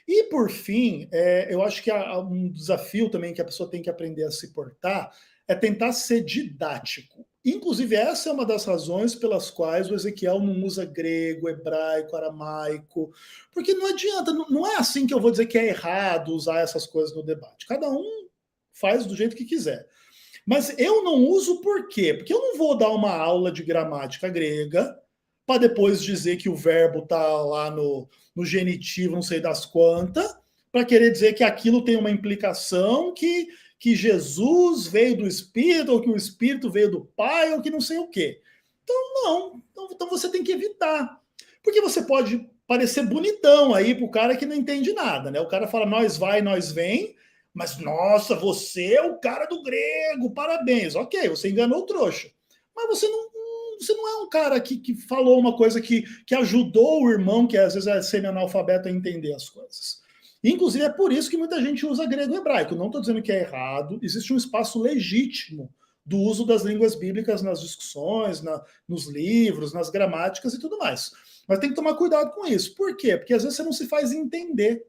E, por fim, eu acho que há um desafio também que a pessoa tem que aprender a se portar é tentar ser didático. Inclusive, essa é uma das razões pelas quais o Ezequiel não usa grego, hebraico, aramaico, porque não adianta, não é assim que eu vou dizer que é errado usar essas coisas no debate. Cada um faz do jeito que quiser. Mas eu não uso por quê? Porque eu não vou dar uma aula de gramática grega para depois dizer que o verbo está lá no genitivo, não sei das quantas, para querer dizer que aquilo tem uma implicação que Jesus veio do Espírito, ou que o Espírito veio do Pai, ou que não sei o quê. Então, não. Então você tem que evitar. Porque você pode parecer bonitão aí pro cara que não entende nada, né? O cara fala, nós vai, nós vem, mas, nossa, você é o cara do grego, parabéns. Ok, você enganou o trouxa. Mas você não é um cara que falou uma coisa que ajudou o irmão, que às vezes é semi-analfabeto, a entender as coisas. Inclusive, é por isso que muita gente usa grego e hebraico. Não estou dizendo que é errado, existe um espaço legítimo do uso das línguas bíblicas nas discussões, nos livros, nas gramáticas e tudo mais. Mas tem que tomar cuidado com isso. Por quê? Porque às vezes você não se faz entender.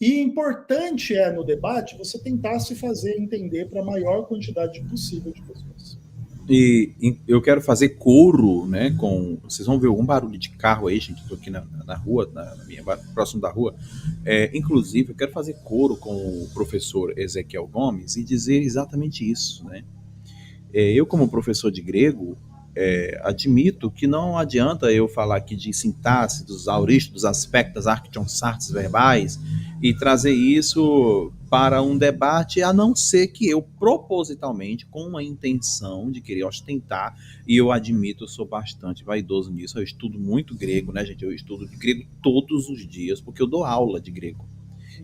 E importante é, no debate, você tentar se fazer entender para a maior quantidade possível de pessoas. E eu quero fazer coro, né, com... Vocês vão ver algum barulho de carro aí, gente, estou aqui na rua, próximo da rua. Inclusive, eu quero fazer coro com o professor Ezequiel Gomes e dizer exatamente isso, né? Eu, como professor de grego, admito que não adianta eu falar aqui de sintaxe, dos auristos, dos aspectos, arquionsartes verbais, e trazer isso para um debate, a não ser que eu propositalmente, com uma intenção de querer ostentar, e eu admito, eu sou bastante vaidoso nisso, eu estudo muito grego, né, gente? Eu estudo grego todos os dias, porque eu dou aula de grego.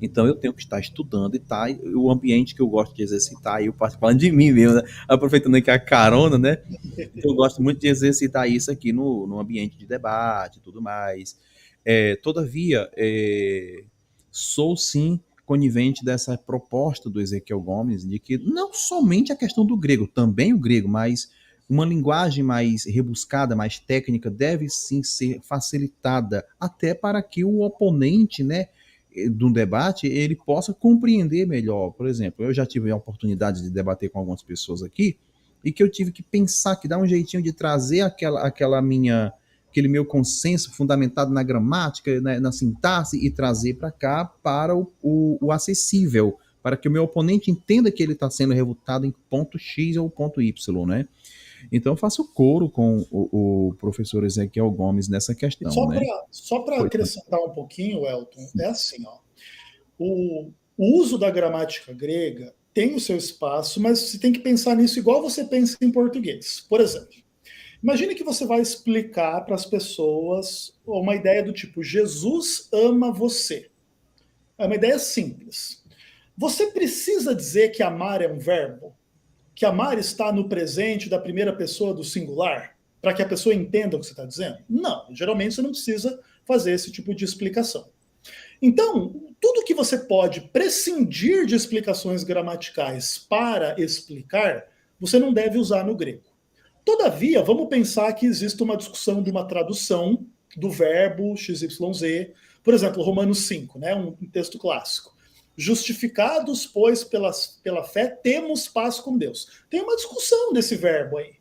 Então eu tenho que estar estudando e tá, o ambiente que eu gosto de exercitar, e eu passo falando de mim mesmo, né? Aproveitando que a carona, né? Então eu gosto muito de exercitar isso aqui no ambiente de debate e tudo mais. Todavia, sou sim conivente dessa proposta do Ezequiel Gomes de que não somente a questão do grego, também o grego, mas uma linguagem mais rebuscada, mais técnica, deve sim ser facilitada, até para que o oponente, né, do debate, ele possa compreender melhor. Por exemplo, eu já tive a oportunidade de debater com algumas pessoas aqui, e que eu tive que pensar, que dar um jeitinho de trazer aquele meu consenso fundamentado na gramática, na sintaxe, e trazer para cá para o acessível, para que o meu oponente entenda que ele está sendo refutado em ponto X ou ponto Y, né? Então eu faço coro com o professor Ezequiel Gomes nessa questão, né? Só para acrescentar um pouquinho, Elton, é assim, ó, o uso da gramática grega tem o seu espaço, mas você tem que pensar nisso igual você pensa em português. Por exemplo, imagine que você vai explicar para as pessoas uma ideia do tipo, Jesus ama você. É uma ideia simples. Você precisa dizer que amar é um verbo? Que amar está no presente da primeira pessoa do singular? Para que a pessoa entenda o que você está dizendo? Não, geralmente você não precisa fazer esse tipo de explicação. Então, tudo que você pode prescindir de explicações gramaticais para explicar, você não deve usar no grego. Todavia, vamos pensar que existe uma discussão de uma tradução do verbo XYZ, por exemplo, Romanos 5, né, um texto clássico. Justificados, pois, pela fé, temos paz com Deus. Tem uma discussão desse verbo aí.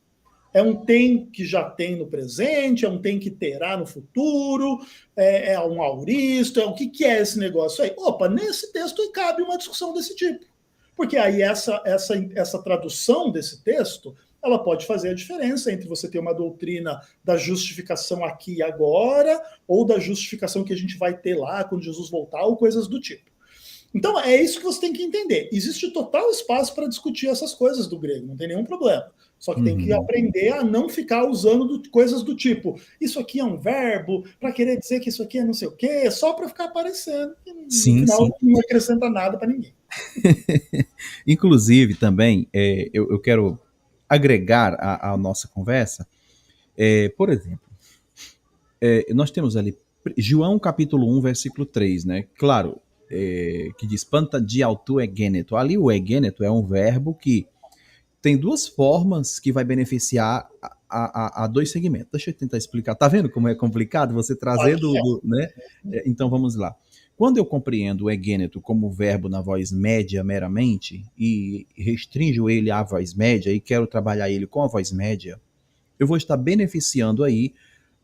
É um tem que já tem no presente, é um tem que terá no futuro, é um auristo, o que é esse negócio aí? Opa, nesse texto cabe uma discussão desse tipo. Porque aí essa tradução desse texto, ela pode fazer a diferença entre você ter uma doutrina da justificação aqui e agora, ou da justificação que a gente vai ter lá quando Jesus voltar, ou coisas do tipo. Então, é isso que você tem que entender. Existe total espaço para discutir essas coisas do grego, não tem nenhum problema. Só que tem que aprender a não ficar usando coisas do tipo, isso aqui é um verbo, para querer dizer que isso aqui é não sei o quê, só para ficar aparecendo. E no final, não acrescenta nada para ninguém. Inclusive, também, eu quero agregar à nossa conversa, por exemplo, nós temos ali João capítulo 1, versículo 3, né? Claro, que diz panta de autu egeneto. Ali o egeneto é um verbo que tem duas formas que vai beneficiar a dois segmentos. Deixa eu tentar explicar. Tá vendo como é complicado você trazer né? Então vamos lá. Quando eu compreendo o egêneto como verbo na voz média meramente e restringo ele à voz média e quero trabalhar ele com a voz média, eu vou estar beneficiando aí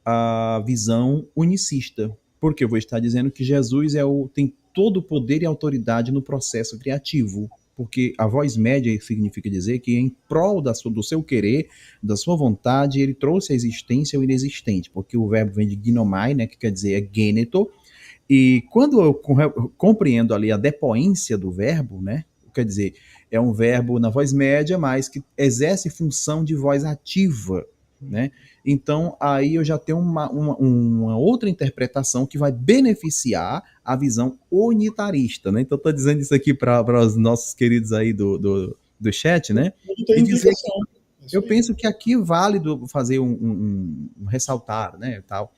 a visão unicista, porque eu vou estar dizendo que Jesus tem todo o poder e autoridade no processo criativo, porque a voz média significa dizer que em prol do seu querer, da sua vontade, ele trouxe à existência o inexistente, porque o verbo vem de ginomai, né, que quer dizer gêneto, E quando eu compreendo ali a depoência do verbo, né? Quer dizer, é um verbo na voz média, mas que exerce função de voz ativa, né? Então, aí eu já tenho uma outra interpretação que vai beneficiar a visão unitarista, né? Então, estou dizendo isso aqui para os nossos queridos aí do chat, né? Tudo tem E dizer que implicação. É isso eu aí. penso que aqui é válido fazer um ressaltar, né? Tal,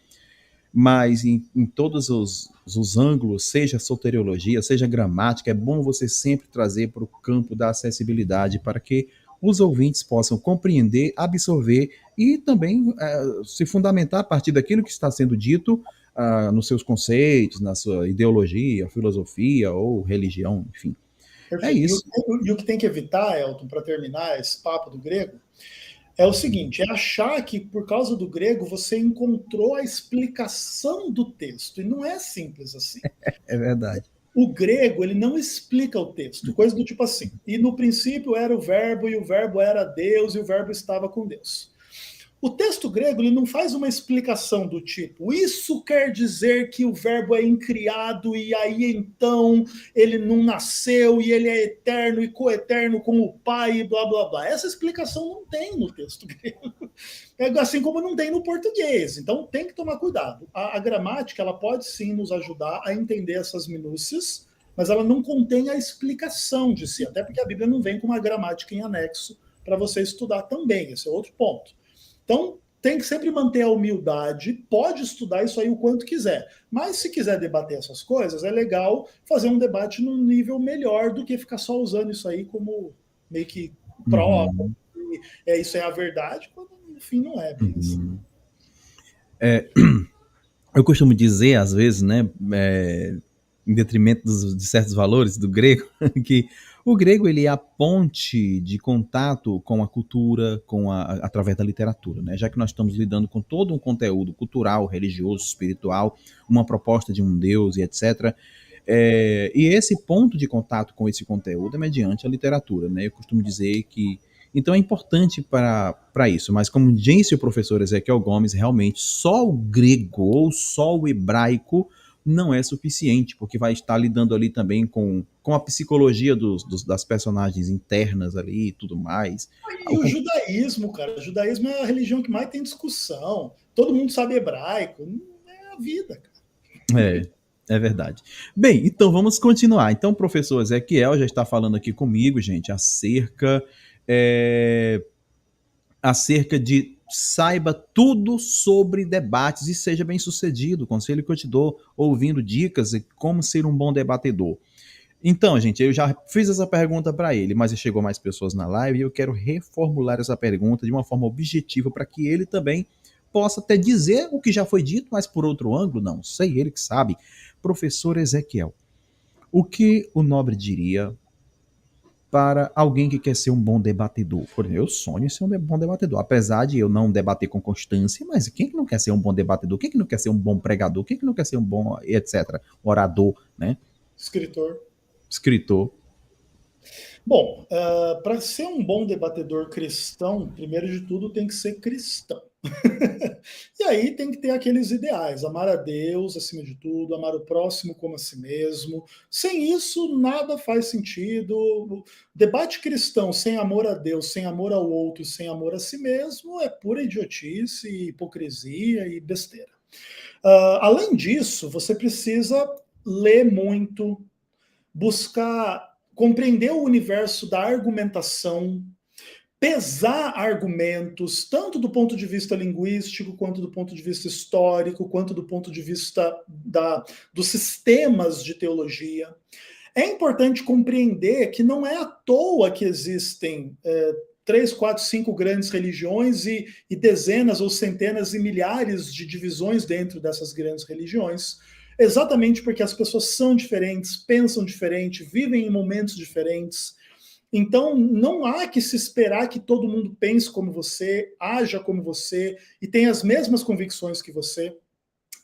mas em todos os ângulos, seja soteriologia, seja gramática, é bom você sempre trazer para o campo da acessibilidade para que os ouvintes possam compreender, absorver e também se fundamentar a partir daquilo que está sendo dito nos seus conceitos, na sua ideologia, filosofia ou religião, enfim. É Perfeito. isso. E o que tem que evitar, Elton, para terminar esse papo do grego, é o seguinte: é achar que por causa do grego você encontrou a explicação do texto. E não é simples assim. É verdade. O grego, ele não explica o texto, coisa do tipo assim. E no princípio era o verbo, e o verbo era Deus, e o verbo estava com Deus. O texto grego ele não faz uma explicação do tipo, isso quer dizer que o verbo é incriado e aí então ele não nasceu e ele é eterno e coeterno com o Pai e blá blá blá. Essa explicação não tem no texto grego, assim como não tem no português. Então tem que tomar cuidado. A gramática ela pode sim nos ajudar a entender essas minúcias, mas ela não contém a explicação de si, até porque a Bíblia não vem com uma gramática em anexo para você estudar também. Esse é outro ponto. Então, tem que sempre manter a humildade, pode estudar isso aí o quanto quiser, mas se quiser debater essas coisas, é legal fazer um debate num nível melhor do que ficar só usando isso aí como meio que prova, Uhum, isso é a verdade, quando no fim não é bem assim. uhum. Eu costumo dizer, às vezes, né, em detrimento de certos valores do grego, que o grego ele é a ponte de contato com a cultura, através da literatura, né? Já que nós estamos lidando com todo um conteúdo cultural, religioso, espiritual, uma proposta de um Deus e etc. E esse ponto de contato com esse conteúdo é mediante a literatura, né? Eu costumo dizer que então é importante para isso, mas como disse o professor Ezequiel Gomes, realmente só o grego ou só o hebraico não é suficiente, porque vai estar lidando ali também com a psicologia das personagens internas ali e tudo mais. E o judaísmo, cara, o judaísmo é a religião que mais tem discussão, todo mundo sabe hebraico, é a vida, cara. É, é verdade. Bem, então vamos continuar. Então o professor Ezequiel já está falando aqui comigo, gente, é, acerca de saiba tudo sobre debates e seja bem sucedido. Conselho que eu te dou, ouvindo dicas de como ser um bom debatedor. Então, gente, eu já fiz essa pergunta para ele, mas chegou mais pessoas na live e eu quero reformular essa pergunta de uma forma objetiva para que ele também possa até dizer o que já foi dito, mas por outro ângulo, não sei, ele que sabe. Professor Ezequiel, o que o nobre diria para alguém que quer ser um bom debatedor? Por exemplo, eu sonho em ser um bom debatedor, apesar de eu não debater com constância, mas quem que não quer ser um bom debatedor? Quem que não quer ser um bom pregador? Quem que não quer ser um bom, etc., orador, né? Escritor. Escritor. Bom, para ser um bom debatedor cristão, primeiro de tudo tem que ser cristão. E aí tem que ter aqueles ideais: amar a Deus acima de tudo, amar o próximo como a si mesmo. Sem isso, nada faz sentido. Debate cristão sem amor a Deus, sem amor ao outro, sem amor a si mesmo é pura idiotice, hipocrisia e besteira. Além disso, você precisa ler muito, buscar compreender o universo da argumentação, pesar argumentos, tanto do ponto de vista linguístico, quanto do ponto de vista histórico, quanto do ponto de vista dos sistemas de teologia. É importante compreender que não é à toa que existem 3, 4, 5 grandes religiões e dezenas ou centenas e milhares de divisões dentro dessas grandes religiões, exatamente porque as pessoas são diferentes, pensam diferente, vivem em momentos diferentes. Então, não há que se esperar que todo mundo pense como você, haja como você e tenha as mesmas convicções que você.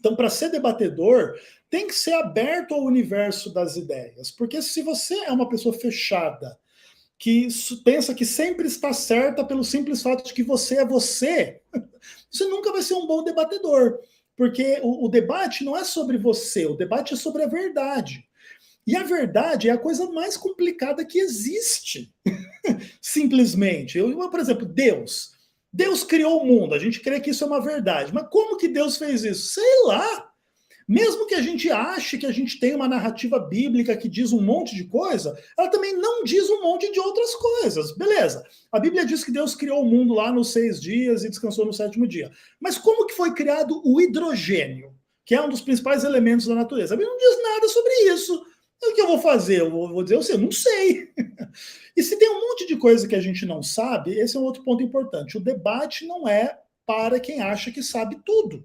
Então, para ser debatedor, tem que ser aberto ao universo das ideias, porque se você é uma pessoa fechada, que pensa que sempre está certa pelo simples fato de que você é você, você nunca vai ser um bom debatedor. Porque o debate não é sobre você, o debate é sobre a verdade. E a verdade é a coisa mais complicada que existe. Simplesmente. Por exemplo, Deus. Deus criou o mundo, a gente crê que isso é uma verdade. Mas como que Deus fez isso? Sei lá. Mesmo que a gente ache que a gente tem uma narrativa bíblica que diz um monte de coisa, ela também não diz um monte de outras coisas. Beleza. A Bíblia diz que Deus criou o mundo lá nos 6 dias e descansou no 7º dia. Mas como que foi criado o hidrogênio, que é um dos principais elementos da natureza? A Bíblia não diz nada sobre isso. O que eu vou fazer? Eu vou dizer, eu não sei. E se tem um monte de coisa que a gente não sabe, esse é um outro ponto importante. O debate não é para quem acha que sabe tudo.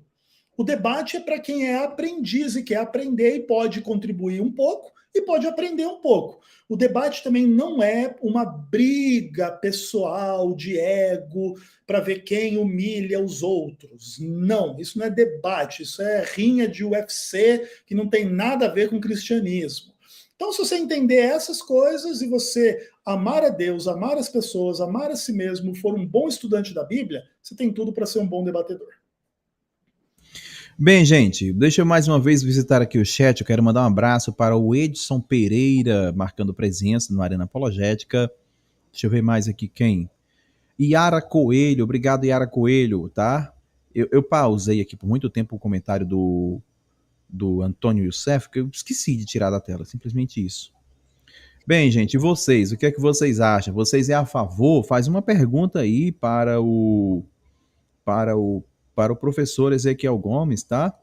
O debate é para quem é aprendiz e quer aprender e pode contribuir um pouco e pode aprender um pouco. O debate também não é uma briga pessoal de ego para ver quem humilha os outros. Não, isso não é debate, isso é rinha de UFC que não tem nada a ver com cristianismo. Então, se você entender essas coisas e você amar a Deus, amar as pessoas, amar a si mesmo, for um bom estudante da Bíblia, você tem tudo para ser um bom debatedor. Bem, gente, deixa eu mais uma vez visitar aqui o chat. Eu quero mandar um abraço para o Edson Pereira, marcando presença no Arena Apologética. Deixa eu ver mais aqui quem. Yara Coelho, obrigado Yara Coelho, tá? Eu pausei aqui por muito tempo o comentário do Antônio Youssef, que eu esqueci de tirar da tela, simplesmente isso. Bem, gente, e vocês? O que é que vocês acham? Vocês é a favor? Faz uma pergunta aí para o, para o professor Ezequiel Gomes, tá?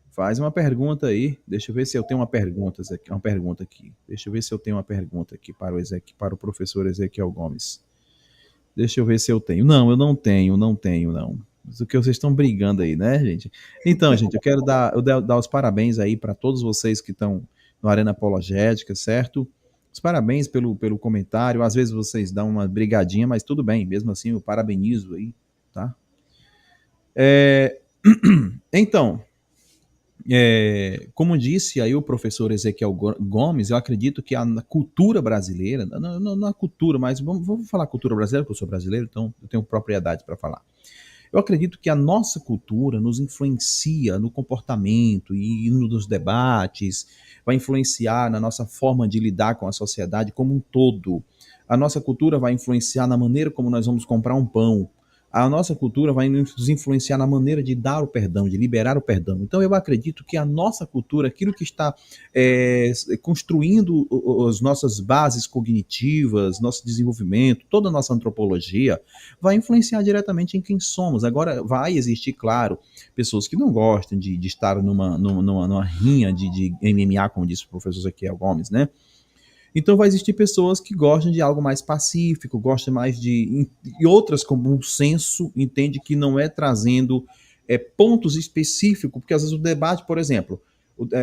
Faz uma pergunta aí. Deixa eu ver se eu tenho uma pergunta aqui. Deixa eu ver se eu tenho uma pergunta aqui para o professor Ezequiel Gomes. Deixa eu ver se eu tenho. Não, eu não tenho. Mas o que vocês estão brigando aí, né, gente? Então, gente, eu quero dar os parabéns aí para todos vocês que estão no Arena Apologética, certo? Os parabéns pelo comentário. Às vezes vocês dão uma brigadinha, mas tudo bem. Mesmo assim, eu parabenizo aí, tá? Então, como disse aí o professor Ezequiel Gomes, eu acredito que a cultura brasileira, não a cultura, mas vamos falar cultura brasileira, porque eu sou brasileiro, então eu tenho propriedade para falar. Eu acredito que a nossa cultura nos influencia no comportamento e nos debates, vai influenciar na nossa forma de lidar com a sociedade como um todo. A nossa cultura vai influenciar na maneira como nós vamos comprar um pão. A nossa cultura vai nos influenciar na maneira de dar o perdão, de liberar o perdão. Então eu acredito que a nossa cultura, aquilo que está construindo as nossas bases cognitivas, nosso desenvolvimento, toda a nossa antropologia, vai influenciar diretamente em quem somos. Agora, vai existir, claro, pessoas que não gostam de estar numa rinha de MMA, como disse o professor Ezequiel Gomes, né? Então vai existir pessoas que gostam de algo mais pacífico, gostam mais de... E outras, com bom senso, entende que não é trazendo pontos específicos, porque às vezes o debate, por exemplo,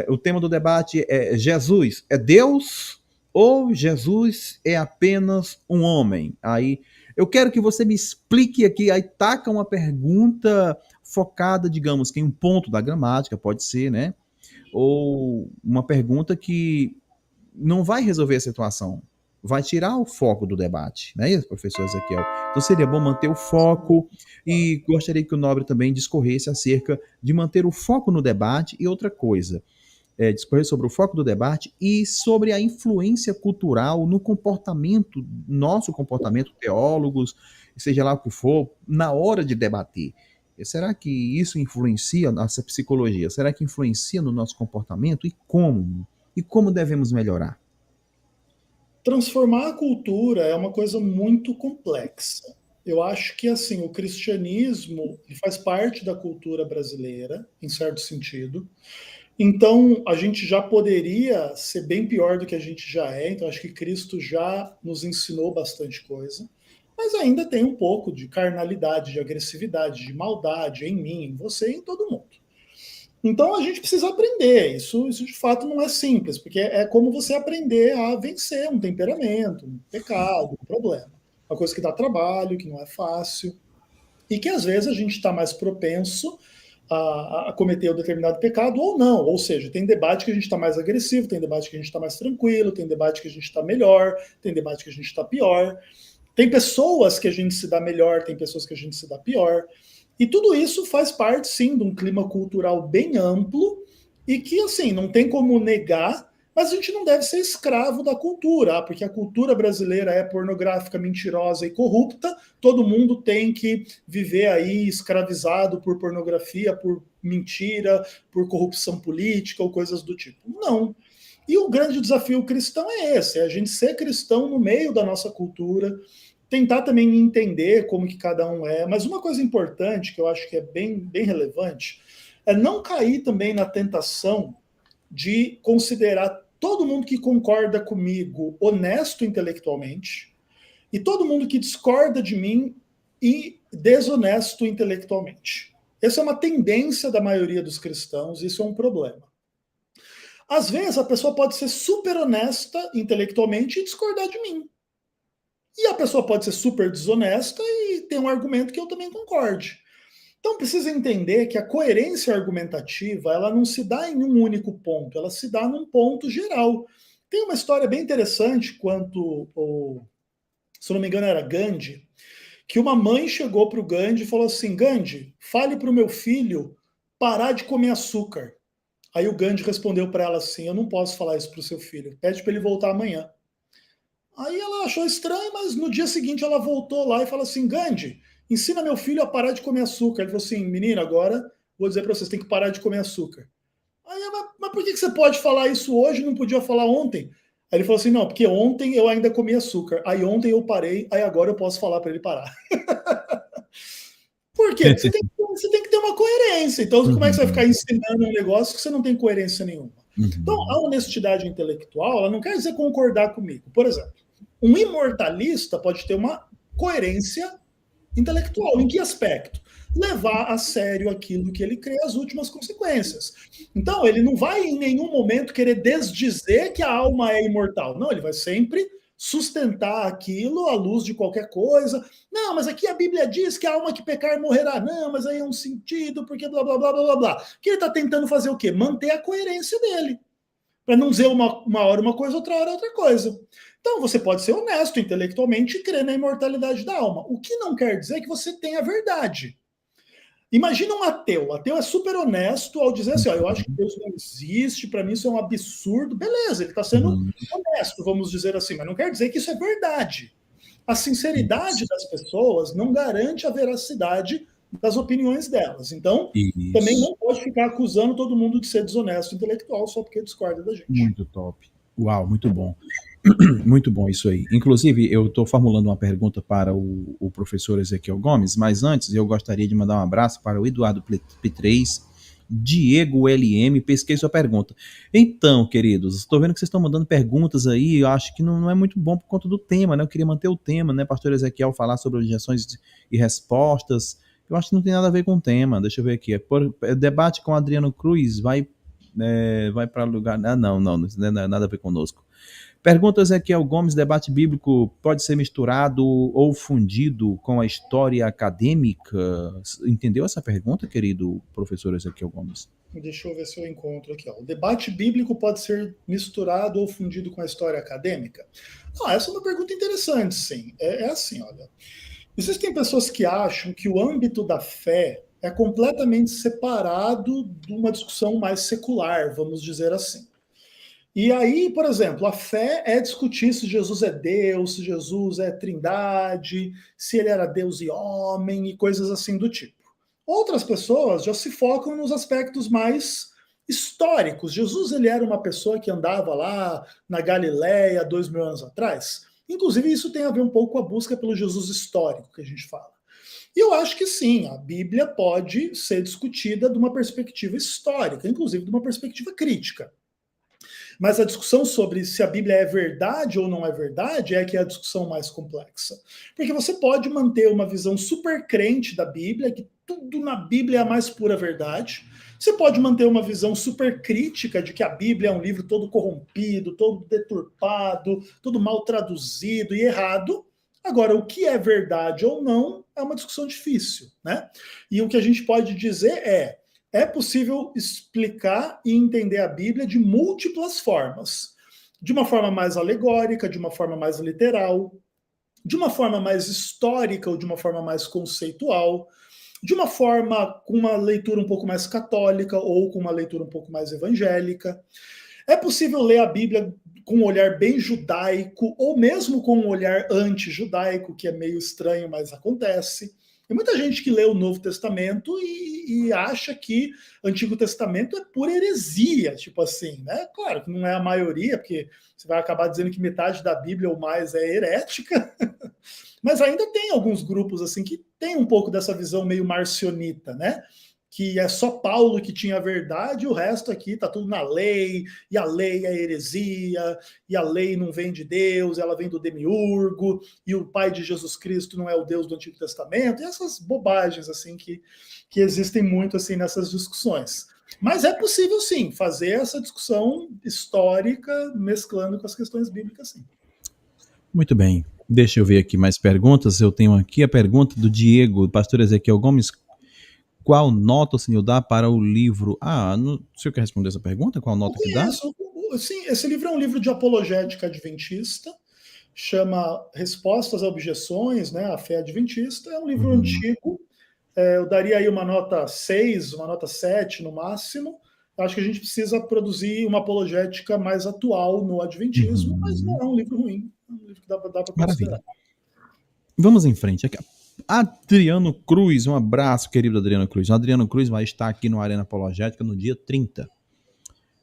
o tema do debate é Jesus é Deus ou Jesus é apenas um homem? Aí eu quero que você me explique aqui, aí taca uma pergunta focada, digamos, que em um ponto da gramática, pode ser, né? Ou uma pergunta que não vai resolver a situação, vai tirar o foco do debate, né, professor Ezequiel? Então seria bom manter o foco e gostaria que o Nobre também discorresse acerca de manter o foco no debate e outra coisa, discorrer sobre o foco do debate e sobre a influência cultural no comportamento, nosso comportamento, teólogos, seja lá o que for, na hora de debater. Será que isso influencia nossa psicologia? Será que influencia no nosso comportamento? E como? E como devemos melhorar? Transformar a cultura é uma coisa muito complexa. Eu acho que assim o cristianismo ele faz parte da cultura brasileira, em certo sentido. Então a gente já poderia ser bem pior do que a gente já é. Então acho que Cristo já nos ensinou bastante coisa. Mas ainda tem um pouco de carnalidade, de agressividade, de maldade em mim, em você e em todo mundo. Então a gente precisa aprender. Isso de fato não é simples, porque é como você aprender a vencer um temperamento, um pecado, um problema. Uma coisa que dá trabalho, que não é fácil, e que às vezes a gente está mais propenso a cometer um determinado pecado ou não. Ou seja, tem debate que a gente está mais agressivo, tem debate que a gente está mais tranquilo, tem debate que a gente está melhor, tem debate que a gente está pior. Tem pessoas que a gente se dá melhor, tem pessoas que a gente se dá pior. E tudo isso faz parte, sim, de um clima cultural bem amplo e que, assim, não tem como negar, mas a gente não deve ser escravo da cultura, porque a cultura brasileira é pornográfica, mentirosa e corrupta, todo mundo tem que viver aí escravizado por pornografia, por mentira, por corrupção política ou coisas do tipo. Não. E o grande desafio cristão é esse, é a gente ser cristão no meio da nossa cultura, tentar também entender como que cada um é, mas uma coisa importante que eu acho que é bem relevante é não cair também na tentação de considerar todo mundo que concorda comigo honesto intelectualmente e todo mundo que discorda de mim e desonesto intelectualmente. Essa é uma tendência da maioria dos cristãos, isso é um problema. Às vezes a pessoa pode ser super honesta intelectualmente e discordar de mim. E a pessoa pode ser super desonesta e ter um argumento que eu também concorde. Então precisa entender que a coerência argumentativa ela não se dá em um único ponto, ela se dá num ponto geral. Tem uma história bem interessante quanto, se não me engano era Gandhi, que uma mãe chegou para o Gandhi e falou assim, Gandhi, fale para o meu filho parar de comer açúcar. Aí o Gandhi respondeu para ela assim, eu não posso falar isso para o seu filho, pede para ele voltar amanhã. Aí ela achou estranho, mas no dia seguinte ela voltou lá e falou assim, Gandhi, ensina meu filho a parar de comer açúcar. Ele falou assim, menina, agora vou dizer para vocês, tem que parar de comer açúcar. Aí ela, mas por que você pode falar isso hoje e não podia falar ontem? Aí ele falou assim, não, porque ontem eu ainda comi açúcar, aí ontem eu parei, aí agora eu posso falar para ele parar. Por quê? Porque você tem que ter uma coerência. Então, como é que você vai ficar Uhum. ensinando um negócio que você não tem coerência nenhuma? Então, a Uhum. honestidade intelectual, ela não quer dizer concordar comigo. Por exemplo, um imortalista pode ter uma coerência intelectual. Em que aspecto? Levar a sério aquilo que ele crê, as últimas consequências. Então, ele não vai em nenhum momento querer desdizer que a alma é imortal. Não, ele vai sempre sustentar aquilo à luz de qualquer coisa. Não, mas aqui a Bíblia diz que a alma que pecar morrerá. Não, mas aí é um sentido, porque blá, blá, blá, blá, blá. Que ele está tentando fazer o quê? Manter a coerência dele para não dizer uma hora uma coisa, outra hora outra coisa. Então você pode ser honesto intelectualmente e crer na imortalidade da alma. O que não quer dizer que você tenha a verdade. Imagina um ateu. O ateu é super honesto ao dizer assim: ó, eu acho que Deus não existe, para mim isso é um absurdo. Beleza, ele está sendo Uhum. honesto, vamos dizer assim, mas não quer dizer que isso é verdade. A sinceridade Isso. das pessoas não garante a veracidade das opiniões delas. Então, também Isso. não pode ficar acusando todo mundo de ser desonesto intelectual só porque discorda da gente. Muito top. Uau, muito bom. Muito bom isso aí. Inclusive, eu estou formulando uma pergunta para o professor Ezequiel Gomes, mas antes eu gostaria de mandar um abraço para o Eduardo P3, Diego LM, pesquei sua pergunta. Então, queridos, estou vendo que vocês estão mandando perguntas aí, eu acho que não é muito bom por conta do tema, né? Eu queria manter o tema, né? Pastor Ezequiel falar sobre objeções e respostas. Eu acho que não tem nada a ver com o tema. Deixa eu ver aqui. Debate com Adriano Cruz vai para lugar. Ah, não é nada a ver conosco. Pergunta Ezequiel Gomes: debate bíblico pode ser misturado ou fundido com a história acadêmica? Entendeu essa pergunta, querido professor Ezequiel Gomes? Deixa eu ver se eu encontro aqui. Ó. O debate bíblico pode ser misturado ou fundido com a história acadêmica? Ah, essa é uma pergunta interessante, sim. É assim, olha. Existem pessoas que acham que o âmbito da fé é completamente separado de uma discussão mais secular, vamos dizer assim. E aí, por exemplo, a fé é discutir se Jesus é Deus, se Jesus é trindade, se ele era Deus e homem e coisas assim do tipo. Outras pessoas já se focam nos aspectos mais históricos. Jesus ele era uma pessoa que andava lá na Galileia 2000 anos atrás. Inclusive, isso tem a ver um pouco com a busca pelo Jesus histórico que a gente fala. E eu acho que sim, a Bíblia pode ser discutida de uma perspectiva histórica, inclusive de uma perspectiva crítica. Mas a discussão sobre se a Bíblia é verdade ou não é verdade é que é a discussão mais complexa. Porque você pode manter uma visão super crente da Bíblia, que tudo na Bíblia é a mais pura verdade. Você pode manter uma visão super crítica de que a Bíblia é um livro todo corrompido, todo deturpado, todo mal traduzido e errado. Agora, o que é verdade ou não é uma discussão difícil, né? E o que a gente pode dizer é possível explicar e entender a Bíblia de múltiplas formas. De uma forma mais alegórica, de uma forma mais literal, de uma forma mais histórica ou de uma forma mais conceitual. de uma forma com uma leitura um pouco mais católica ou com uma leitura um pouco mais evangélica. É possível ler a Bíblia com um olhar bem judaico ou mesmo com um olhar anti-judaico, que é meio estranho, mas acontece. Tem muita gente que lê o Novo Testamento e acha que o Antigo Testamento é pura heresia, tipo assim, né? Claro que não é a maioria, porque você vai acabar dizendo que metade da Bíblia ou mais é herética, mas ainda tem alguns grupos assim que tem um pouco dessa visão meio marcionita, né? Que é só Paulo que tinha a verdade, e o resto aqui tá tudo na lei, e a lei é heresia, e a lei não vem de Deus, ela vem do demiurgo, e o pai de Jesus Cristo não é o Deus do Antigo Testamento, e essas bobagens assim que existem muito assim nessas discussões. Mas é possível sim fazer essa discussão histórica mesclando com as questões bíblicas, sim. Muito bem. Deixa eu ver aqui mais perguntas. Eu tenho aqui a pergunta do Diego, pastor Ezequiel Gomes. Qual nota o senhor dá para o livro? O senhor quer responder essa pergunta? Qual Eu nota que dá? conheço, sim, esse livro é um livro de apologética adventista, chama Respostas a Objeções, né, a Fé Adventista, é um livro Uhum. antigo, eu daria aí uma nota 6, uma nota 7 no máximo. Acho que a gente precisa produzir uma apologética mais atual no Adventismo, mas não Uhum. é um livro ruim, é um livro que dá para considerar. Maravilha. Vamos em frente. Aqui, Adriano Cruz, um abraço, querido Adriano Cruz. O Adriano Cruz vai estar aqui no Arena Apologética no dia 30.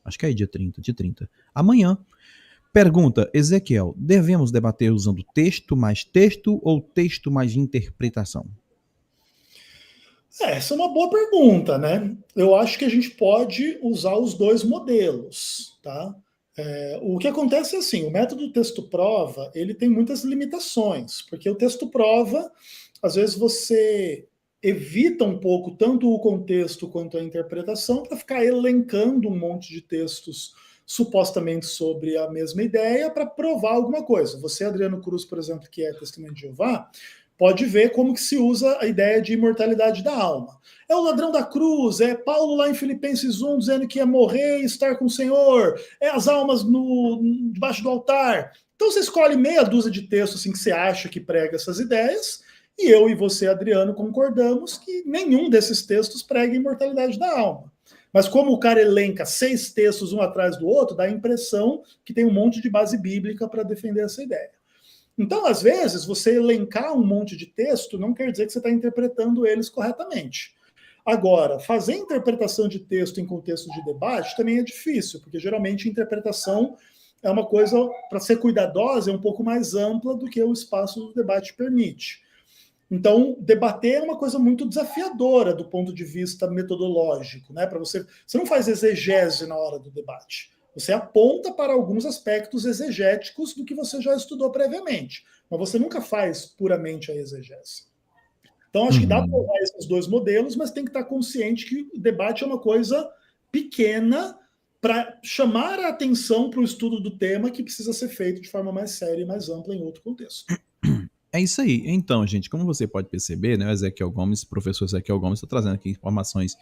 Acho que é dia 30. Amanhã. Pergunta, Ezequiel, devemos debater usando texto ou texto mais interpretação? Essa é uma boa pergunta, né? Eu acho que a gente pode usar os dois modelos, tá? O que acontece é assim, o método texto-prova, ele tem muitas limitações, porque o texto-prova, às vezes você evita um pouco tanto o contexto quanto a interpretação para ficar elencando um monte de textos supostamente sobre a mesma ideia para provar alguma coisa. Você, Adriano Cruz, por exemplo, que é Testemunho de Jeová, pode ver como que se usa a ideia de imortalidade da alma. É o ladrão da cruz, é Paulo lá em Filipenses 1 dizendo que ia morrer e estar com o Senhor, é as almas debaixo do altar. Então você escolhe meia dúzia de textos assim, que você acha que prega essas ideias, e eu e você, Adriano, concordamos que nenhum desses textos prega a imortalidade da alma. Mas como o cara elenca 6 textos um atrás do outro, dá a impressão que tem um monte de base bíblica para defender essa ideia. Então, às vezes, você elencar um monte de texto não quer dizer que você está interpretando eles corretamente. Agora, fazer interpretação de texto em contexto de debate também é difícil, porque geralmente a interpretação é uma coisa, para ser cuidadosa, é um pouco mais ampla do que o espaço do debate permite. Então, debater é uma coisa muito desafiadora do ponto de vista metodológico, né? Para você não faz exegese na hora do debate. Você aponta para alguns aspectos exegéticos do que você já estudou previamente, mas você nunca faz puramente a exegese. Então, acho que dá para Uhum. usar esses dois modelos, mas tem que estar consciente que o debate é uma coisa pequena para chamar a atenção para o estudo do tema que precisa ser feito de forma mais séria e mais ampla em outro contexto. É isso aí. Então, gente, como você pode perceber, né, o professor Ezequiel Gomes está trazendo aqui informações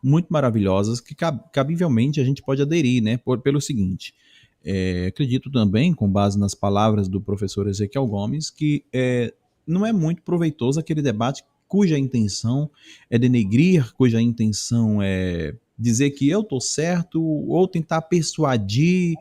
muito maravilhosas que cabivelmente a gente pode aderir, né, pelo seguinte. Acredito também, com base nas palavras do professor Ezequiel Gomes, que não é muito proveitoso aquele debate cuja intenção é denegrir, cuja intenção é dizer que eu estou certo ou tentar persuadir.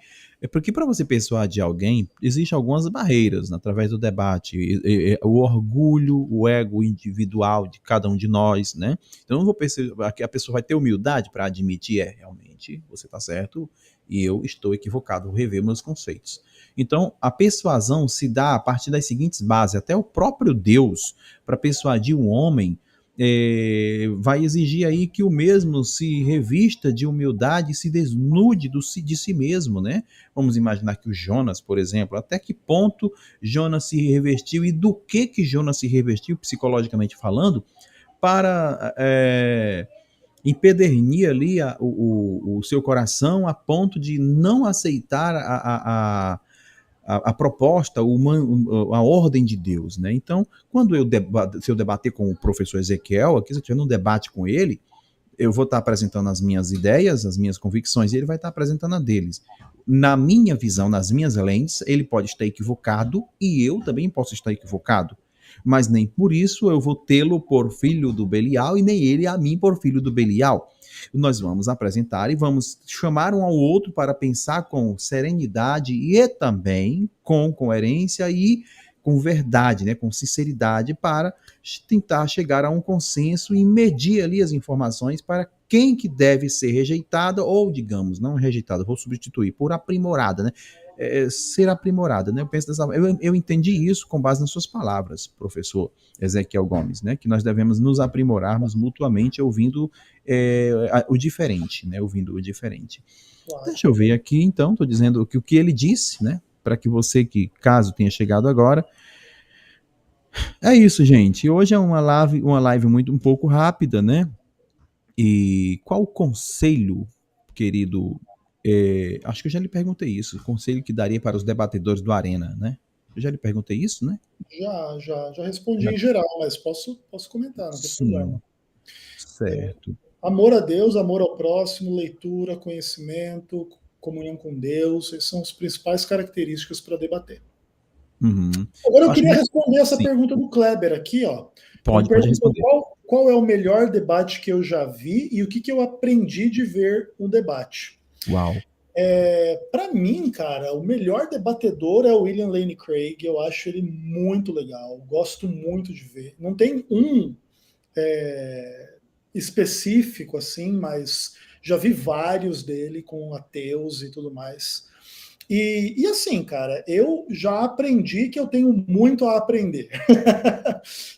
Porque para você persuadir alguém, existem algumas barreiras, né, através do debate. O orgulho, o ego individual de cada um de nós, né? Então eu não vou perceber que a pessoa vai ter humildade para admitir, realmente, você está certo e eu estou equivocado, vou rever meus conceitos. Então, a persuasão se dá a partir das seguintes bases. Até o próprio Deus, para persuadir um homem, vai exigir aí que o mesmo se revista de humildade e se desnude de si mesmo, né? Vamos imaginar que o Jonas, por exemplo, até que ponto Jonas se revestiu e do que Jonas se revestiu, psicologicamente falando, para empedernir ali o seu coração a ponto de não aceitar a proposta, a ordem de Deus, né? Então, quando se eu debater com o professor Ezequiel, aqui se eu tiver um debate com ele, eu vou estar apresentando as minhas ideias, as minhas convicções, e ele vai estar apresentando a deles. Na minha visão, nas minhas lentes, ele pode estar equivocado e eu também posso estar equivocado. mas nem por isso eu vou tê-lo por filho do Belial e nem ele a mim por filho do Belial. Nós vamos apresentar e vamos chamar um ao outro para pensar com serenidade e também com coerência e com verdade, né, com sinceridade, para tentar chegar a um consenso e medir ali as informações para quem que deve ser rejeitado ou, digamos, não rejeitado, vou substituir por aprimorada, né? Ser aprimorada, né? Eu penso dessa, eu entendi isso com base nas suas palavras, professor Ezequiel Gomes, né? Que nós devemos nos aprimorarmos mutuamente ouvindo o diferente, né? Ouvindo o diferente. Claro. Deixa eu ver aqui, então, estou dizendo que o que ele disse, né? Para que você que, caso tenha chegado agora, é isso, gente. Hoje é uma live muito um pouco rápida, né? E qual o conselho, querido? Acho que eu já lhe perguntei isso. O conselho que daria para os debatedores do Arena, né? Eu já lhe perguntei isso, né? Já respondi Já. em geral, mas posso comentar, não tem problema. Sim, certo. Amor a Deus, amor ao próximo, leitura, conhecimento, comunhão com Deus, essas são as principais características para debater. Uhum. Agora eu Acho queria que responder essa sim. pergunta do Kleber aqui, ó. Ele Pode perguntou responder. qual é o melhor debate que eu já vi e o que eu aprendi de ver um debate. Uau. Para mim, cara, o melhor debatedor é o William Lane Craig. Eu acho ele muito legal, gosto muito de ver. Não tem um específico assim, mas já vi vários dele com ateus e tudo mais. E assim, cara, eu já aprendi que eu tenho muito a aprender.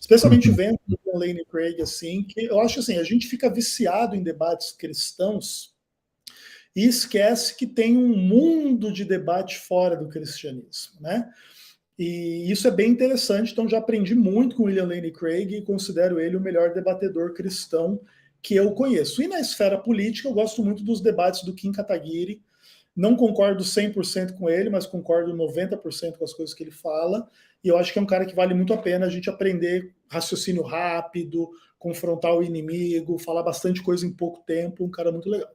Especialmente vendo o Lane Craig, assim, que eu acho assim, a gente fica viciado em debates cristãos e esquece que tem um mundo de debate fora do cristianismo, né? E isso é bem interessante, então já aprendi muito com William Lane Craig e considero ele o melhor debatedor cristão que eu conheço. E na esfera política, eu gosto muito dos debates do Kim Kataguiri. Não concordo 100% com ele, mas concordo 90% com as coisas que ele fala. E eu acho que é um cara que vale muito a pena a gente aprender raciocínio rápido, confrontar o inimigo, falar bastante coisa em pouco tempo. Um cara muito legal.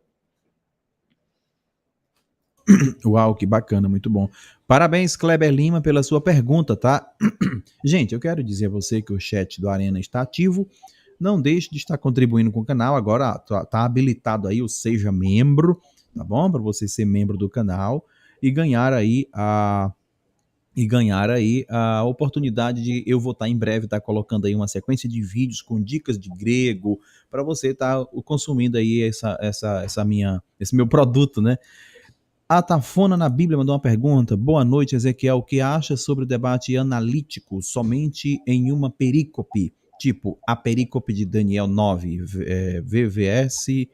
Uau, que bacana, muito bom. Parabéns, Kleber Lima, pela sua pergunta, tá? Gente, eu quero dizer a você que o chat do Arena está ativo. Não deixe de estar contribuindo com o canal. Agora tá habilitado aí o Seja Membro, tá bom? Para você ser membro do canal e ganhar aí a oportunidade de eu vou estar em breve colocando aí uma sequência de vídeos com dicas de grego para você estar consumindo aí esse meu produto, né? A Tafona na Bíblia mandou uma pergunta. Boa noite, Ezequiel. O que acha sobre o debate analítico somente em uma perícope? Tipo, a perícope de Daniel 9, VVS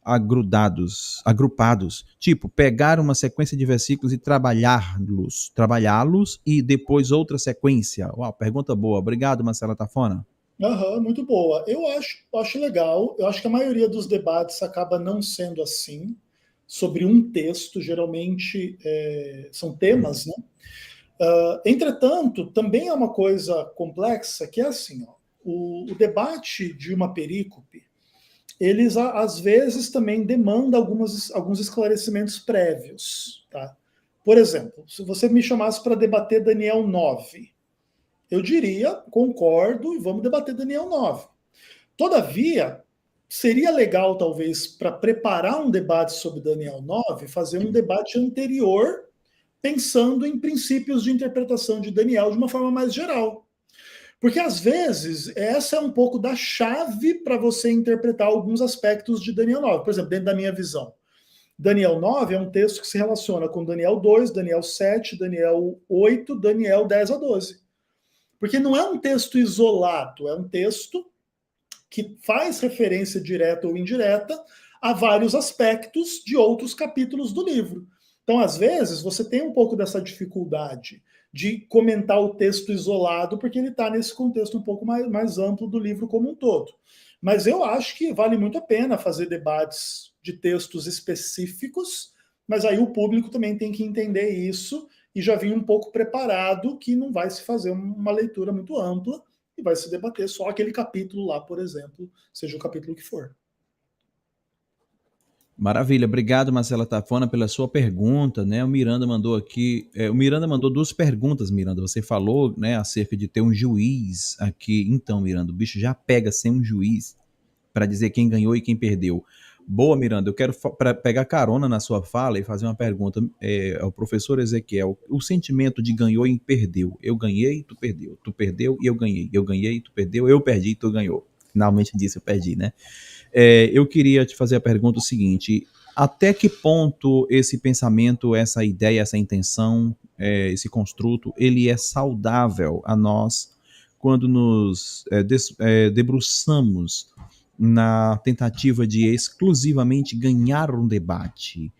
agrupados. Tipo, pegar uma sequência de versículos e trabalhá-los e depois outra sequência. Uau, pergunta boa. Obrigado, Marcela Tafona. Uhum, muito boa. Eu acho legal. Eu acho que a maioria dos debates acaba não sendo assim, sobre um texto, geralmente são temas, né? Entretanto, também é uma coisa complexa, que é assim, ó, o debate de uma perícope, eles às vezes também demandam alguns esclarecimentos prévios, tá? Por exemplo, se você me chamasse para debater Daniel 9, eu diria, concordo, e vamos debater Daniel 9. Todavia, seria legal, talvez, para preparar um debate sobre Daniel 9, fazer um debate anterior, pensando em princípios de interpretação de Daniel de uma forma mais geral. Porque, às vezes, essa é um pouco da chave para você interpretar alguns aspectos de Daniel 9. Por exemplo, dentro da minha visão. Daniel 9 é um texto que se relaciona com Daniel 2, Daniel 7, Daniel 8, Daniel 10 a 12. Porque não é um texto isolado, é um texto que faz referência direta ou indireta a vários aspectos de outros capítulos do livro. Então, às vezes, você tem um pouco dessa dificuldade de comentar o texto isolado, porque ele está nesse contexto um pouco mais amplo do livro como um todo. Mas eu acho que vale muito a pena fazer debates de textos específicos, mas aí o público também tem que entender isso e já vir um pouco preparado que não vai se fazer uma leitura muito ampla, e vai se debater só aquele capítulo lá, por exemplo, seja o capítulo que for. Maravilha, obrigado, Marcela Tafona, pela sua pergunta, né? O Miranda mandou aqui, o Miranda mandou duas perguntas, Miranda. Você falou, né, acerca de ter um juiz aqui. Então, Miranda, o bicho já pega sem um juiz para dizer quem ganhou e quem perdeu. Boa, Miranda, eu quero pegar carona na sua fala e fazer uma pergunta ao professor Ezequiel. O sentimento de ganhou e perdeu. Eu ganhei, tu perdeu e eu ganhei. Eu ganhei, tu perdeu, eu perdi e tu ganhou. Finalmente disse eu perdi, né? Eu queria te fazer a pergunta seguinte: até que ponto esse pensamento, essa ideia, essa intenção, esse construto, ele é saudável a nós quando nos debruçamos na tentativa de exclusivamente ganhar um debate?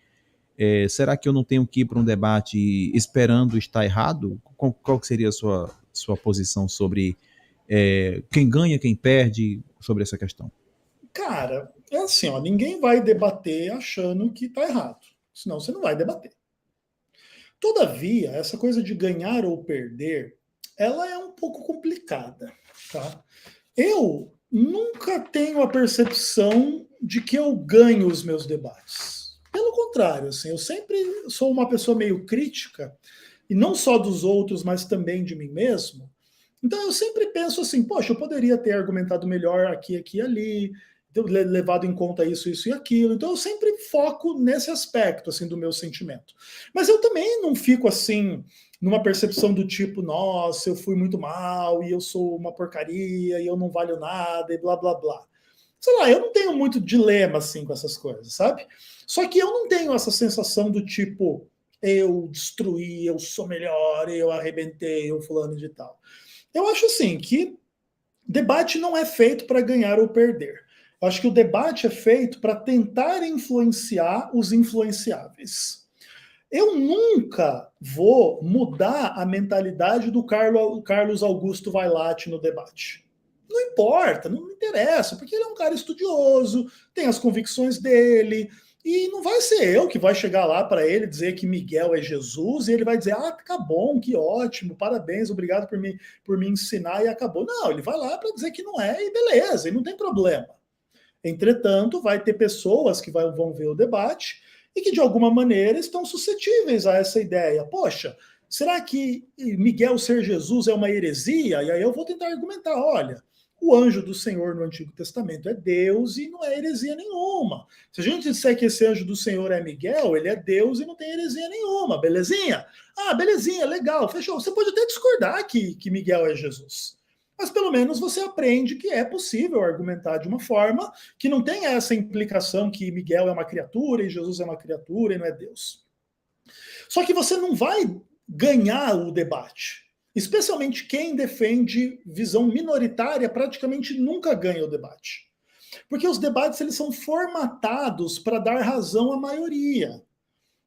Será que eu não tenho que ir para um debate esperando estar errado? Qual seria a sua posição sobre quem ganha, quem perde, sobre essa questão? Cara, é assim, ó, ninguém vai debater achando que está errado, senão você não vai debater. Todavia, essa coisa de ganhar ou perder, ela é um pouco complicada, tá? Eu nunca tenho a percepção de que eu ganho os meus debates. Pelo contrário, assim, eu sempre sou uma pessoa meio crítica, e não só dos outros, mas também de mim mesmo. Então eu sempre penso assim, poxa, eu poderia ter argumentado melhor aqui, aqui e ali, levado em conta isso, isso e aquilo. Então eu sempre foco nesse aspecto assim do meu sentimento. Mas eu também não fico assim numa percepção do tipo, nossa, eu fui muito mal e eu sou uma porcaria e eu não valho nada e blá blá blá. Sei lá, eu não tenho muito dilema assim com essas coisas, sabe? Só que eu não tenho essa sensação do tipo, eu destruí, eu sou melhor, eu arrebentei, eu fulano de tal. Eu acho assim que debate não é feito para ganhar ou perder. Eu acho que o debate é feito para tentar influenciar os influenciáveis. Eu nunca vou mudar a mentalidade do Carlos Augusto Vailate no debate. Não importa, não me interessa, porque ele é um cara estudioso, tem as convicções dele, e não vai ser eu que vai chegar lá para ele dizer que Miguel é Jesus, e ele vai dizer, ah, tá bom, que ótimo, parabéns, obrigado por me ensinar, e acabou. Não, ele vai lá para dizer que não é, e beleza, e não tem problema. Entretanto, vai ter pessoas que vão ver o debate e que, de alguma maneira, estão suscetíveis a essa ideia. Poxa, será que Miguel ser Jesus é uma heresia? E aí eu vou tentar argumentar: olha, o anjo do Senhor no Antigo Testamento é Deus e não é heresia nenhuma. Se a gente disser que esse anjo do Senhor é Miguel, ele é Deus e não tem heresia nenhuma, belezinha? Ah, belezinha, legal, fechou. Você pode até discordar que Miguel é Jesus. Mas pelo menos você aprende que é possível argumentar de uma forma que não tenha essa implicação que Miguel é uma criatura e Jesus é uma criatura e não é Deus. Só que você não vai ganhar o debate. Especialmente quem defende visão minoritária praticamente nunca ganha o debate. Porque os debates eles são formatados para dar razão à maioria.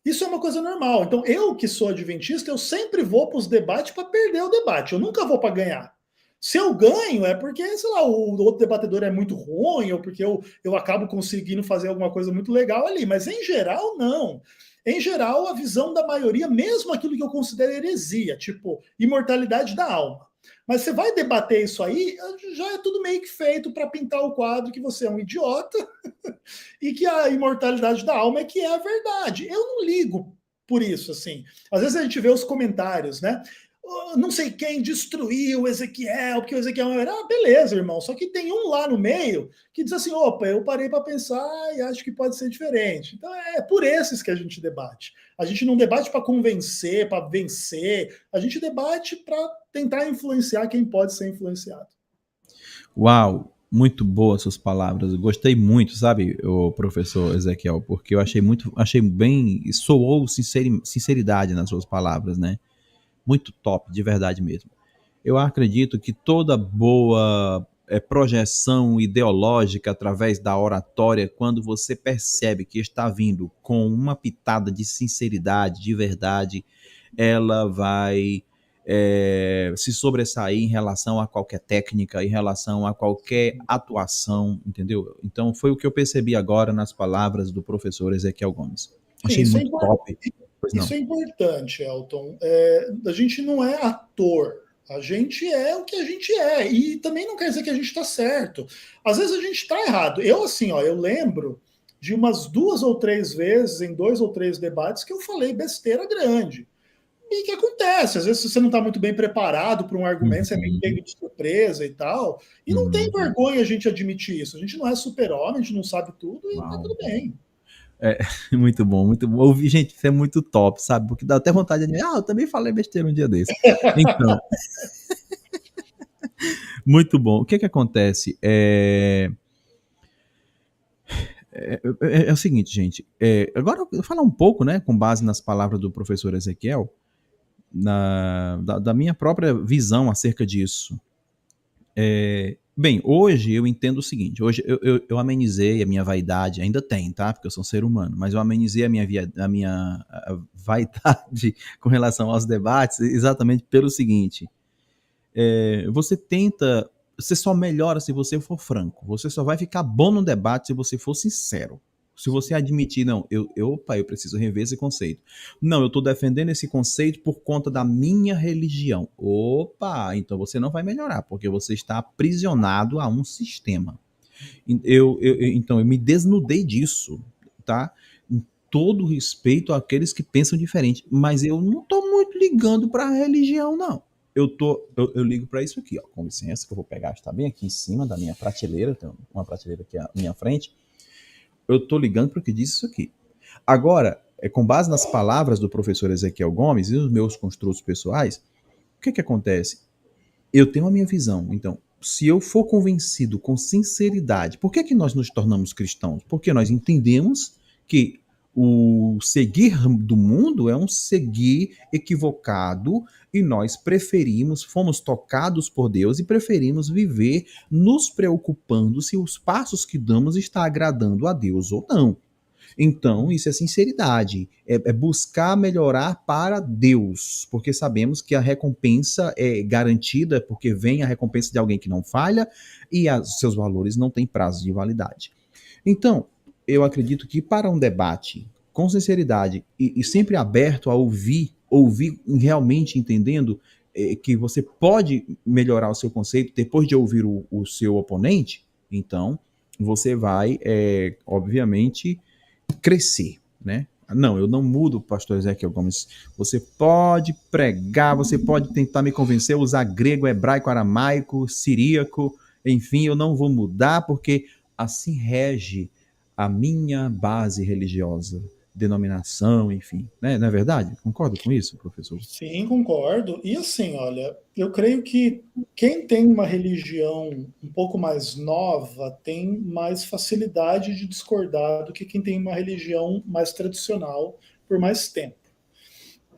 Isso é uma coisa normal. Então, eu que sou adventista, eu sempre vou para os debates para perder o debate. Eu nunca vou para ganhar. Se eu ganho, é porque, sei lá, o outro debatedor é muito ruim, ou porque eu acabo conseguindo fazer alguma coisa muito legal ali. Mas, em geral, não. Em geral, a visão da maioria, mesmo aquilo que eu considero heresia, tipo imortalidade da alma. Mas você vai debater isso aí, já é tudo meio que feito para pintar o quadro que você é um idiota e que a imortalidade da alma é que é a verdade. Eu não ligo por isso, assim. Às vezes a gente vê os comentários, né? Não sei quem destruiu o Ezequiel, porque o Ezequiel era, beleza, irmão. Só que tem um lá no meio que diz assim: opa, eu parei para pensar e acho que pode ser diferente. Então é por esses que a gente debate. A gente não debate para convencer, para vencer. A gente debate para tentar influenciar quem pode ser influenciado. Uau, muito boas suas palavras. Eu gostei muito, sabe, o professor Ezequiel, porque eu achei bem, soou sinceridade nas suas palavras, né? Muito top, de verdade mesmo. Eu acredito que toda boa projeção ideológica através da oratória, quando você percebe que está vindo com uma pitada de sinceridade, de verdade, ela vai se sobressair em relação a qualquer técnica, em relação a qualquer atuação, entendeu? Então foi o que eu percebi agora nas palavras do professor Ezequiel Gomes. Sim, Achei muito top. Pois isso não. é importante, Elton. A gente não é ator. A gente é o que a gente é. E também não quer dizer que a gente está certo. Às vezes a gente está errado. Eu, assim, ó, eu lembro de umas 2 ou 3 vezes, em 2 ou 3 debates, que eu falei besteira grande. E o que acontece? Às vezes, se você não está muito bem preparado para um argumento, você é meio Uhum, pego de surpresa e tal. E não tem uhum. vergonha a gente admitir isso. A gente não é super-homem, a gente não sabe tudo e tá Uau. tudo bem. É, muito bom, muito bom. Ouvir, gente, isso é muito top, sabe? Porque dá até vontade de. Ah, eu também falei besteira um dia desse. Então, muito bom. O que que acontece? É o seguinte, gente. Agora eu vou falar um pouco, né, com base nas palavras do professor Ezequiel, da minha própria visão acerca disso. Bem, hoje eu entendo o seguinte: hoje eu amenizei a minha vaidade, ainda tem, tá? Porque eu sou um ser humano, mas eu amenizei a vaidade com relação aos debates exatamente pelo seguinte: você tenta. Você só melhora se você for franco. Você só vai ficar bom no debate se você for sincero. Se você admitir, não, eu preciso rever esse conceito. Não, eu estou defendendo esse conceito por conta da minha religião. Opa, então você não vai melhorar, porque você está aprisionado a um sistema. Então, eu me desnudei disso, tá? Em todo respeito àqueles que pensam diferente, mas eu não estou muito ligando para a religião, não. Eu ligo para isso aqui, ó. Com licença, que eu vou pegar, está bem aqui em cima da minha prateleira, tem uma prateleira aqui à minha frente. Eu estou ligando para o que diz isso aqui. Agora, com base nas palavras do professor Ezequiel Gomes e os meus construtos pessoais, o que acontece? Eu tenho a minha visão. Então, se eu for convencido com sinceridade, por que nós nos tornamos cristãos? Porque nós entendemos que o seguir do mundo é um seguir equivocado e nós preferimos, fomos tocados por Deus e preferimos viver nos preocupando se os passos que damos está agradando a Deus ou não. Então, isso é sinceridade, é buscar melhorar para Deus, porque sabemos que a recompensa é garantida, porque vem a recompensa de alguém que não falha e seus valores não têm prazo de validade. Então, eu acredito que para um debate com sinceridade e sempre aberto a ouvir realmente entendendo que você pode melhorar o seu conceito depois de ouvir o seu oponente, então você vai, obviamente, crescer, né? Não, eu não mudo, pastor Ezequiel Gomes. Você pode pregar, você pode tentar me convencer a usar grego, hebraico, aramaico, siríaco, enfim, eu não vou mudar porque assim rege a minha base religiosa, denominação, enfim, né? Não é verdade? Concorda com isso, professor? Sim, concordo. E assim, olha, eu creio que quem tem uma religião um pouco mais nova tem mais facilidade de discordar do que quem tem uma religião mais tradicional por mais tempo.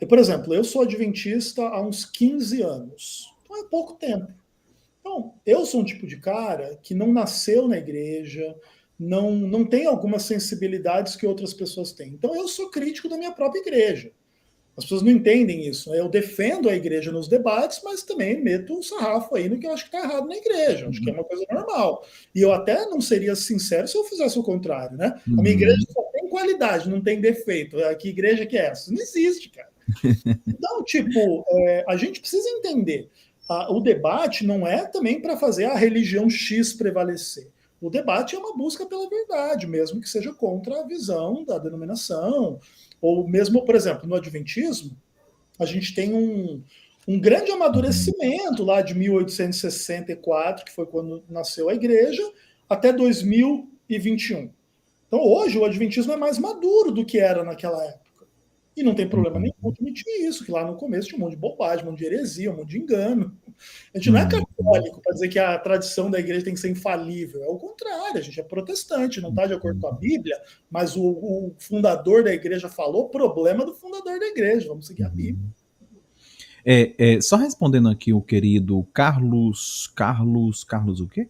Por exemplo, eu sou adventista há uns 15 anos. Então é pouco tempo. Então, eu sou um tipo de cara que não nasceu na igreja, não tem algumas sensibilidades que outras pessoas têm. Então, eu sou crítico da minha própria igreja. As pessoas não entendem isso, né? Eu defendo a igreja nos debates, mas também meto o sarrafo aí no que eu acho que está errado na igreja. Acho que é uma coisa normal. E eu até não seria sincero se eu fizesse o contrário, né? A minha igreja Uhum. só tem qualidade, não tem defeito. Que igreja que é essa? Não existe, cara. Então, tipo, a gente precisa entender. O debate não é também para fazer a religião X prevalecer. O debate é uma busca pela verdade, mesmo que seja contra a visão da denominação, ou mesmo, por exemplo, no Adventismo, a gente tem um grande Uhum. amadurecimento lá de 1864, que foi quando nasceu a igreja, até 2021. Então, hoje, o Adventismo é mais maduro do que era naquela época. E não tem problema nenhum Uhum. admitir isso, que lá no começo tinha um monte de bobagem, um monte de heresia, um monte de engano. A gente não é Uhum. católico para dizer que a tradição da igreja tem que ser infalível. É o contrário, a gente é protestante, não está de acordo com a Bíblia, mas o fundador da igreja falou, problema do fundador da igreja, vamos seguir a Bíblia. Uhum. Só respondendo aqui o querido Carlos o quê?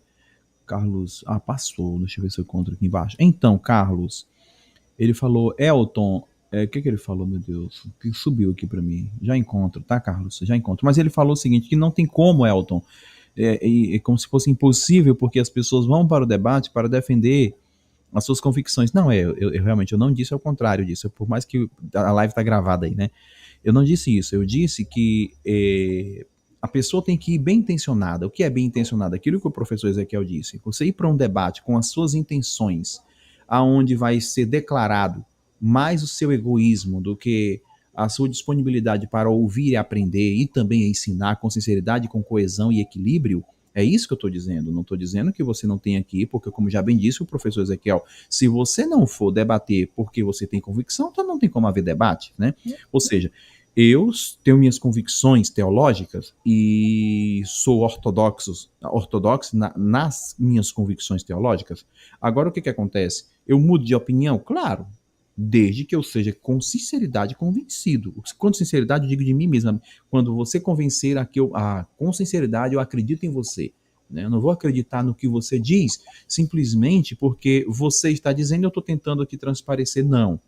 Carlos, passou, deixa eu ver se eu encontro aqui embaixo. Então, Carlos, ele falou, Elton, o que ele falou, meu Deus? Que subiu aqui para mim. Já encontro, tá, Carlos? Já encontro. Mas ele falou o seguinte, que não tem como, Elton, é como se fosse impossível, porque as pessoas vão para o debate para defender as suas convicções. Não, eu realmente eu não disse ao contrário disso, por mais que a live tá gravada aí, né? Eu não disse isso, eu disse que a pessoa tem que ir bem intencionada. O que é bem intencionada? Aquilo que o professor Ezequiel disse. Você ir para um debate com as suas intenções aonde vai ser declarado mais o seu egoísmo do que a sua disponibilidade para ouvir e aprender e também ensinar com sinceridade, com coesão e equilíbrio, é isso que eu estou dizendo. Não estou dizendo que você não tem aqui, porque, como já bem disse o professor Ezequiel, se você não for debater porque você tem convicção, então não tem como haver debate, né? Ou seja, eu tenho minhas convicções teológicas e sou ortodoxo nas minhas convicções teológicas. Agora, o que acontece? Eu mudo de opinião? Claro, desde que eu seja com sinceridade convencido. Com sinceridade, eu digo de mim mesmo. Quando você convencer com sinceridade, eu acredito em você. Né? Eu não vou acreditar no que você diz, simplesmente porque você está dizendo, eu estou tentando aqui transparecer. Não.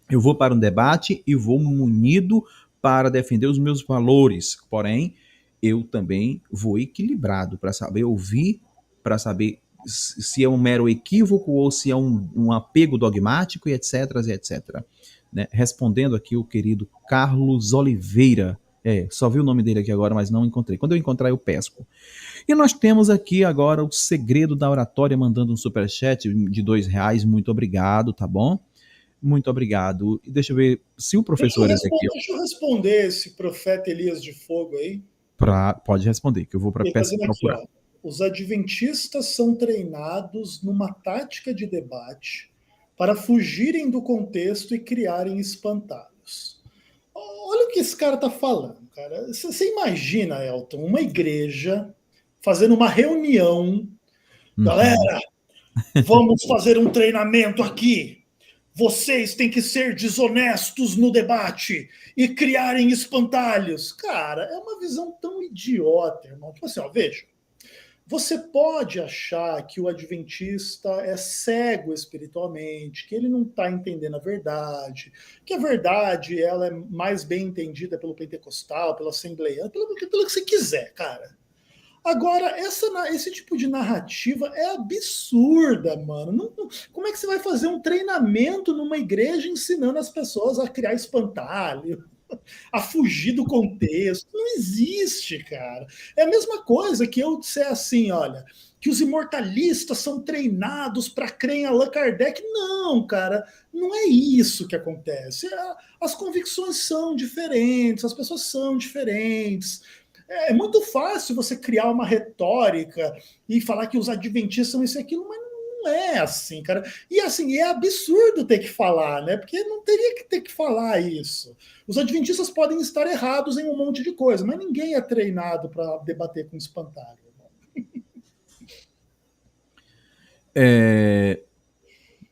Eu vou para um debate e vou munido para defender os meus valores. Porém, eu também vou equilibrado para saber ouvir, para saber se é um mero equívoco ou se é um apego dogmático e etc, etc. Né? Respondendo aqui o querido Carlos Oliveira. Só vi o nome dele aqui agora, mas não encontrei. Quando eu encontrar, eu pesco. E nós temos aqui agora o segredo da oratória, mandando um superchat de R$ 2. Muito obrigado, tá bom? Muito obrigado. E deixa eu ver se o professor Ezequiel... Deixa eu responder esse profeta Elias de Fogo aí. Pode responder, que eu vou para procurar. Aqui, os adventistas são treinados numa tática de debate para fugirem do contexto e criarem espantalhos. Olha o que esse cara tá falando, cara. Você imagina, Elton, uma igreja fazendo uma reunião. Galera, vamos fazer um treinamento aqui. Vocês têm que ser desonestos no debate e criarem espantalhos. Cara, é uma visão tão idiota, irmão. Tipo assim, ó, veja. Você pode achar que o adventista é cego espiritualmente, que ele não está entendendo a verdade, que a verdade ela é mais bem entendida pelo pentecostal, pelo assembleiano, pelo que você quiser, cara. Agora, esse tipo de narrativa é absurda, mano. Como é que você vai fazer um treinamento numa igreja ensinando as pessoas a criar espantalho, a fugir do contexto? Não existe, cara. É a mesma coisa que eu disser assim, olha, que os imortalistas são treinados para crer em Allan Kardec. Não, cara, não é isso que acontece. As convicções são diferentes, as pessoas são diferentes. É muito fácil você criar uma retórica e falar que os adventistas são isso e aquilo, mas não é assim, cara. E assim, é absurdo ter que falar, né? Porque não teria que ter que falar isso. Os adventistas podem estar errados em um monte de coisa, mas ninguém é treinado para debater com espantalho.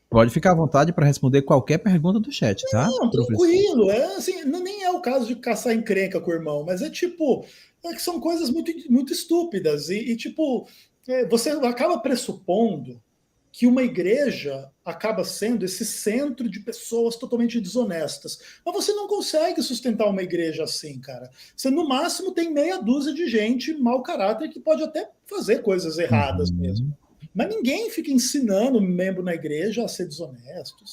Pode ficar à vontade para responder qualquer pergunta do chat, tá? Não, tranquilo. Assim, nem é o caso de caçar encrenca com o irmão, mas é tipo, que são coisas muito, muito estúpidas. Tipo, você acaba pressupondo que uma igreja acaba sendo esse centro de pessoas totalmente desonestas. Mas você não consegue sustentar uma igreja assim, cara. Você, no máximo, tem meia dúzia de gente mau caráter que pode até fazer coisas erradas mesmo. Mas ninguém fica ensinando membro na igreja a ser desonesto.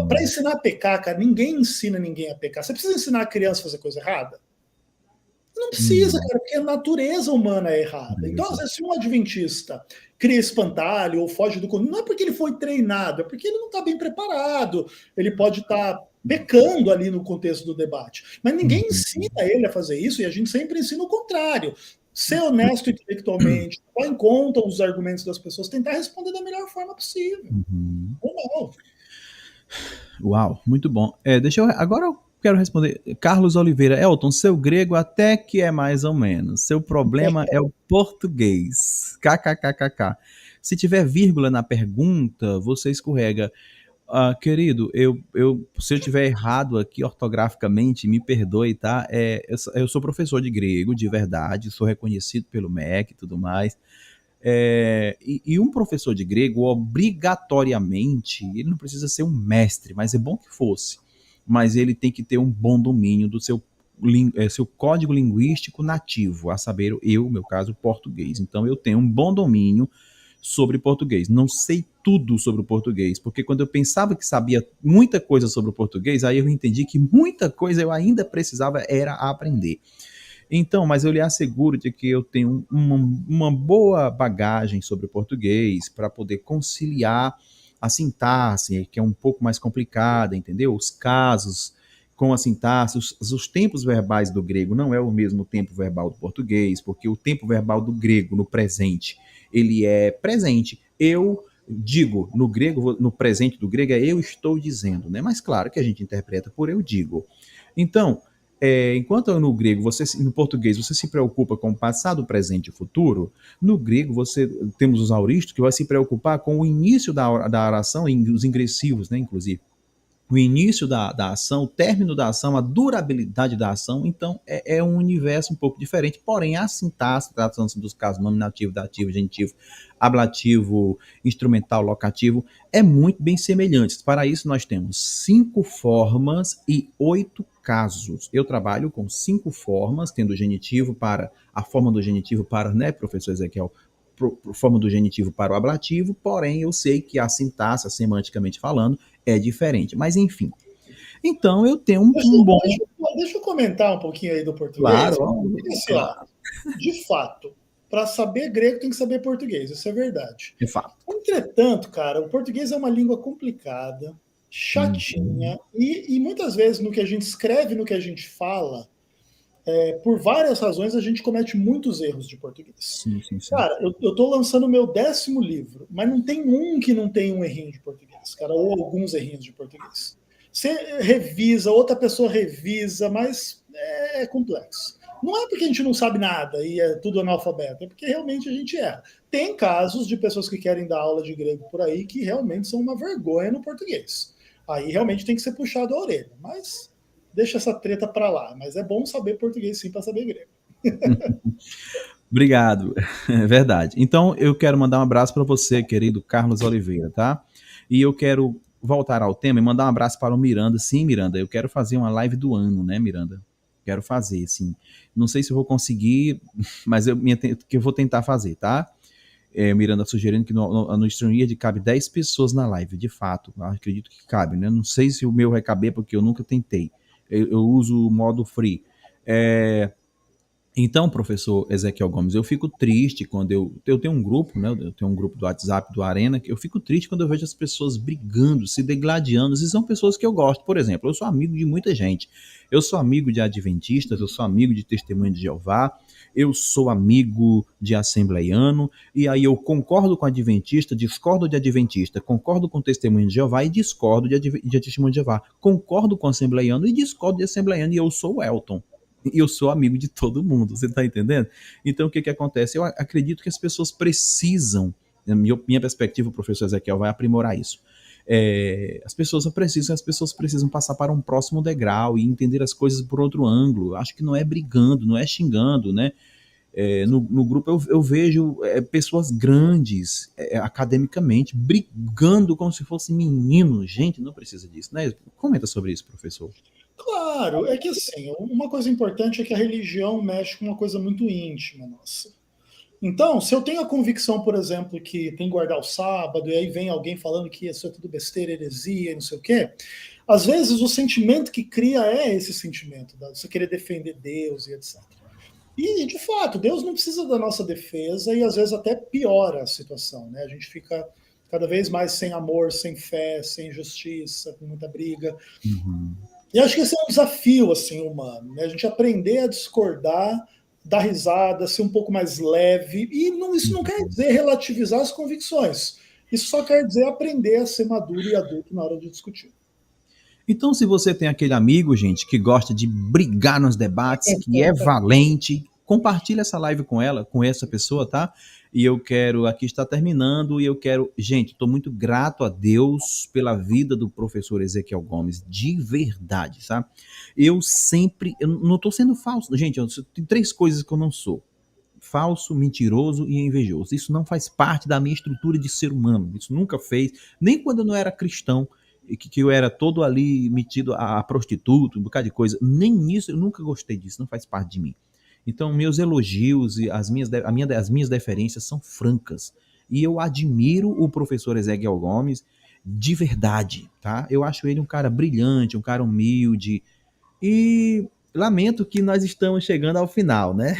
Para ensinar a pecar, cara, ninguém ensina ninguém a pecar. Você precisa ensinar a criança a fazer coisa errada? Não precisa, cara, porque a natureza humana é errada. Então, às vezes, se um adventista cria espantalho ou foge do controle, não é porque ele foi treinado, é porque ele não está bem preparado. Ele pode estar pecando ali no contexto do debate. Mas ninguém ensina ele a fazer isso e a gente sempre ensina o contrário. Ser honesto intelectualmente, levar em conta os argumentos das pessoas, tentar responder da melhor forma possível. Ou não. Uau, muito bom. Agora eu quero responder. Carlos Oliveira, Elton, seu grego até que é mais ou menos. Seu problema é o português. KKKKK. Se tiver vírgula na pergunta, você escorrega. Querido, se eu estiver errado aqui ortograficamente, me perdoe, tá? Eu sou professor de grego, de verdade, sou reconhecido pelo MEC e tudo mais. E um professor de grego, obrigatoriamente, ele não precisa ser um mestre, mas é bom que fosse. Mas ele tem que ter um bom domínio do seu código linguístico nativo, a saber, meu caso, português. Então, eu tenho um bom domínio sobre português. Não sei tudo sobre o português, porque quando eu pensava que sabia muita coisa sobre o português, aí eu entendi que muita coisa eu ainda precisava era aprender. Então, mas eu lhe asseguro de que eu tenho uma boa bagagem sobre o português para poder conciliar a sintaxe, que é um pouco mais complicada, entendeu? Os casos com a sintaxe, os tempos verbais do grego não é o mesmo tempo verbal do português, porque o tempo verbal do grego no presente, ele é presente. Eu digo, no grego, no presente do grego é eu estou dizendo, né? Mas claro que a gente interpreta por eu digo. Então, enquanto no grego, no português, você se preocupa com o passado, presente e futuro, no grego você temos os auristos que vai se preocupar com o início da oração, os ingressivos, né, inclusive o início da ação, o término da ação, a durabilidade da ação, então é um universo um pouco diferente, porém a sintaxe, tratando-se dos casos nominativo, dativo, genitivo, ablativo, instrumental, locativo, é muito bem semelhante. Para isso nós temos 5 formas e 8 casos. Eu trabalho com 5 formas, tendo o genitivo para, a forma do genitivo para, né, professor Ezequiel, forma do genitivo para o ablativo, porém eu sei que a sintaxe, semanticamente falando, é diferente. Mas enfim. Então eu tenho um bom. Deixa eu comentar um pouquinho aí do português. Claro, Porque, assim, ó, claro. de fato, para saber grego tem que saber português, isso é verdade. De fato. Entretanto, cara, o português é uma língua complicada, chatinha, e muitas vezes no que a gente escreve, no que a gente fala, por várias razões a gente comete muitos erros de português. Sim. Cara, eu tô lançando o meu 10º livro, mas não tem um que não tem um errinho de português, cara, ou alguns errinhos de português. Você revisa, outra pessoa revisa, mas é complexo. Não é porque a gente não sabe nada e é tudo analfabeto, é porque realmente a gente erra. Tem casos de pessoas que querem dar aula de grego por aí que realmente são uma vergonha no português. Aí realmente tem que ser puxado a orelha, mas deixa essa treta para lá. Mas é bom saber português sim para saber grego. Obrigado, é verdade. Então eu quero mandar um abraço para você, querido Carlos Oliveira, tá? E eu quero voltar ao tema e mandar um abraço para o Miranda. Sim, Miranda, eu quero fazer uma live do ano, né, Miranda? Quero fazer, sim. Não sei se eu vou conseguir, mas que eu vou tentar fazer, tá? Miranda sugerindo que no StreamYard cabe 10 pessoas na live, de fato. Acredito que cabe, né? Não sei se o meu vai caber, porque eu nunca tentei. Eu uso o modo free. Então, professor Ezequiel Gomes, eu fico triste quando eu tenho um grupo, né? Eu tenho um grupo do WhatsApp do Arena, que eu fico triste quando eu vejo as pessoas brigando, se degladiando, e são pessoas que eu gosto. Por exemplo, eu sou amigo de muita gente. Eu sou amigo de adventistas, eu sou amigo de Testemunho de Jeová, eu sou amigo de assembleiano, e aí eu concordo com adventista, discordo de adventista, concordo com Testemunho de Jeová e discordo de Testemunho de Jeová, concordo com assembleiano e discordo de assembleiano, e eu sou o Elton. E eu sou amigo de todo mundo, você está entendendo? Então, o que acontece? Eu acredito que as pessoas precisam, na minha perspectiva, o professor Ezequiel vai aprimorar isso. As pessoas precisam passar para um próximo degrau e entender as coisas por outro ângulo. Acho que não é brigando, não é xingando, né? No grupo eu vejo pessoas grandes, academicamente, brigando como se fossem meninos. Gente, não precisa disso, né? Comenta sobre isso, professor. Claro, é que assim, uma coisa importante é que a religião mexe com uma coisa muito íntima nossa. Então, se eu tenho a convicção, por exemplo, que tem que guardar o sábado, e aí vem alguém falando que isso é tudo besteira, heresia, não sei o quê, às vezes o sentimento que cria é esse sentimento, de você querer defender Deus e etc. E, de fato, Deus não precisa da nossa defesa e às vezes até piora a situação, né? A gente fica cada vez mais sem amor, sem fé, sem justiça, com muita briga. Uhum. E acho que esse é um desafio assim, humano, né? A gente aprender a discordar, dar risada, ser um pouco mais leve. E isso não quer dizer relativizar as convicções. Isso só quer dizer aprender a ser maduro e adulto na hora de discutir. Então, se você tem aquele amigo, gente, que gosta de brigar nos debates, que é valente, compartilha essa live com ela, com essa pessoa, tá? E eu quero, aqui está terminando, e eu quero, gente, estou muito grato a Deus pela vida do professor Ezequiel Gomes, de verdade, sabe? Eu não estou sendo falso, gente, tem 3 coisas que eu não sou: falso, mentiroso e invejoso. Isso não faz parte da minha estrutura de ser humano, isso nunca fez, nem quando eu não era cristão, que eu era todo ali metido a prostituto, um bocado de coisa, nem nisso, eu nunca gostei disso, não faz parte de mim. Então, meus elogios e as minhas deferências são francas. E eu admiro o professor Ezequiel Gomes de verdade, tá? Eu acho ele um cara brilhante, um cara humilde. E lamento que nós estamos chegando ao final, né?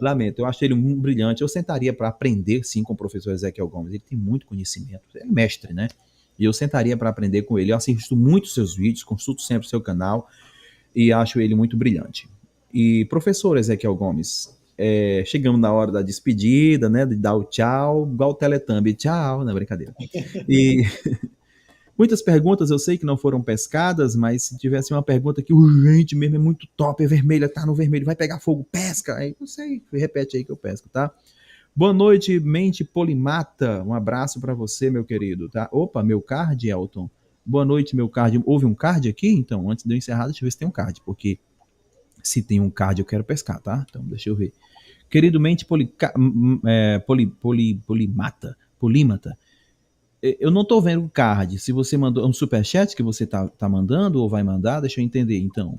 Lamento, eu achei ele muito brilhante. Eu sentaria para aprender, sim, com o professor Ezequiel Gomes. Ele tem muito conhecimento, ele é mestre, né? E eu sentaria para aprender com ele. Eu assisto muito seus vídeos, consulto sempre o seu canal e acho ele muito brilhante. E professor Ezequiel Gomes, chegamos na hora da despedida, né? De dar o tchau, igual o Teletubbie, tchau, na brincadeira. E muitas perguntas eu sei que não foram pescadas, mas se tivesse uma pergunta que urgente mesmo, é muito top, é vermelha, tá no vermelho, vai pegar fogo, pesca. Aí não sei, repete aí que eu pesco, tá? Boa noite, mente polimata. Um abraço para você, meu querido, tá? Opa, meu card, Elton. Boa noite, meu card. Houve um card aqui? Então, antes de eu encerrar, deixa eu ver se tem um card, porque se tem um card eu quero pescar, tá? Então, deixa eu ver. Querido mente polimata. Eu não tô vendo o card. Se você mandou um superchat que você tá mandando ou vai mandar, deixa eu entender, então.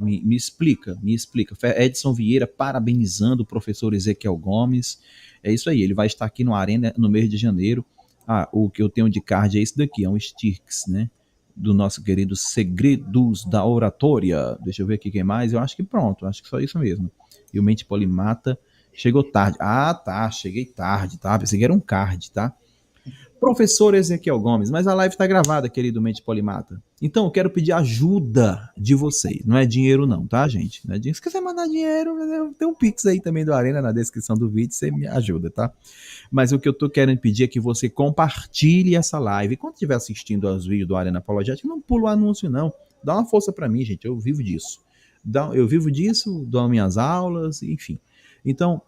Me explica, me explica. Edson Vieira parabenizando o professor Ezequiel Gomes. É isso aí, ele vai estar aqui no Arena no mês de janeiro. Ah, o que eu tenho de card é esse daqui, é um Stirks, né? Do nosso querido Segredos da Oratória. Deixa eu ver aqui quem mais. Eu acho que pronto, acho que só isso mesmo. E o Mente Polimata chegou tarde. Ah, tá, cheguei tarde, tá? Pensei que era um card, tá? Professor Ezequiel Gomes, mas a live está gravada, querido Mente Polimata. Então, eu quero pedir ajuda de vocês. Não é dinheiro não, tá, gente? Não é dinheiro. Se quiser mandar dinheiro, tem um Pix aí também do Arena na descrição do vídeo, você me ajuda, tá? Mas o que eu tô querendo pedir é que você compartilhe essa live. Quando estiver assistindo aos vídeos do Arena Apologética, não pula o anúncio, não. Dá uma força para mim, gente. Eu vivo disso. Eu vivo disso, dou minhas aulas, enfim. Então,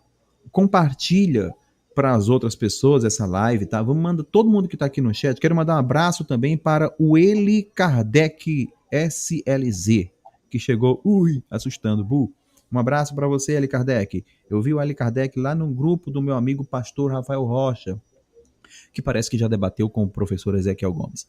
compartilha para as outras pessoas essa live, tá? Vamos mandar todo mundo que está aqui no chat. Quero mandar um abraço também para o Eli Kardec SLZ, que chegou, assustando, Bu. Um abraço para você, Eli Kardec. Eu vi o Eli Kardec lá no grupo do meu amigo pastor Rafael Rocha, que parece que já debateu com o professor Ezequiel Gomes.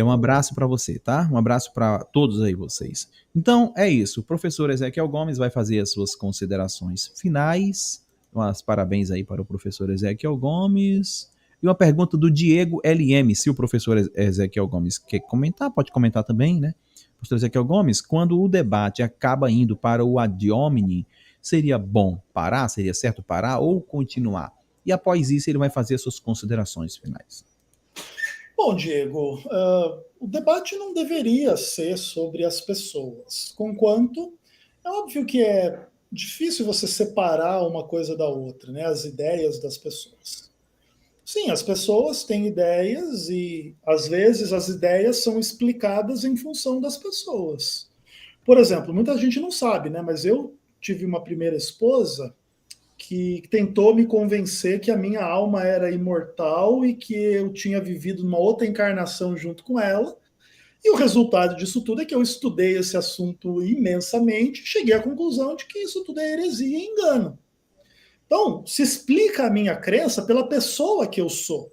Um abraço para você, tá? Um abraço para todos aí vocês. Então, é isso. O professor Ezequiel Gomes vai fazer as suas considerações finais. Umas parabéns aí para o professor Ezequiel Gomes. E uma pergunta do Diego LM, se o professor Ezequiel Gomes quer comentar, pode comentar também, né? Professor Ezequiel Gomes, quando o debate acaba indo para o ad hominem, seria bom parar? Seria certo parar ou continuar? E após isso ele vai fazer as suas considerações finais. Bom, Diego, o debate não deveria ser sobre as pessoas, conquanto é óbvio que é difícil você separar uma coisa da outra, né? As ideias das pessoas. Sim, as pessoas têm ideias e, às vezes, as ideias são explicadas em função das pessoas. Por exemplo, muita gente não sabe, né? Mas eu tive uma primeira esposa que tentou me convencer que a minha alma era imortal e que eu tinha vivido uma outra encarnação junto com ela. E o resultado disso tudo é que eu estudei esse assunto imensamente e cheguei à conclusão de que isso tudo é heresia e engano. Então, se explica a minha crença pela pessoa que eu sou.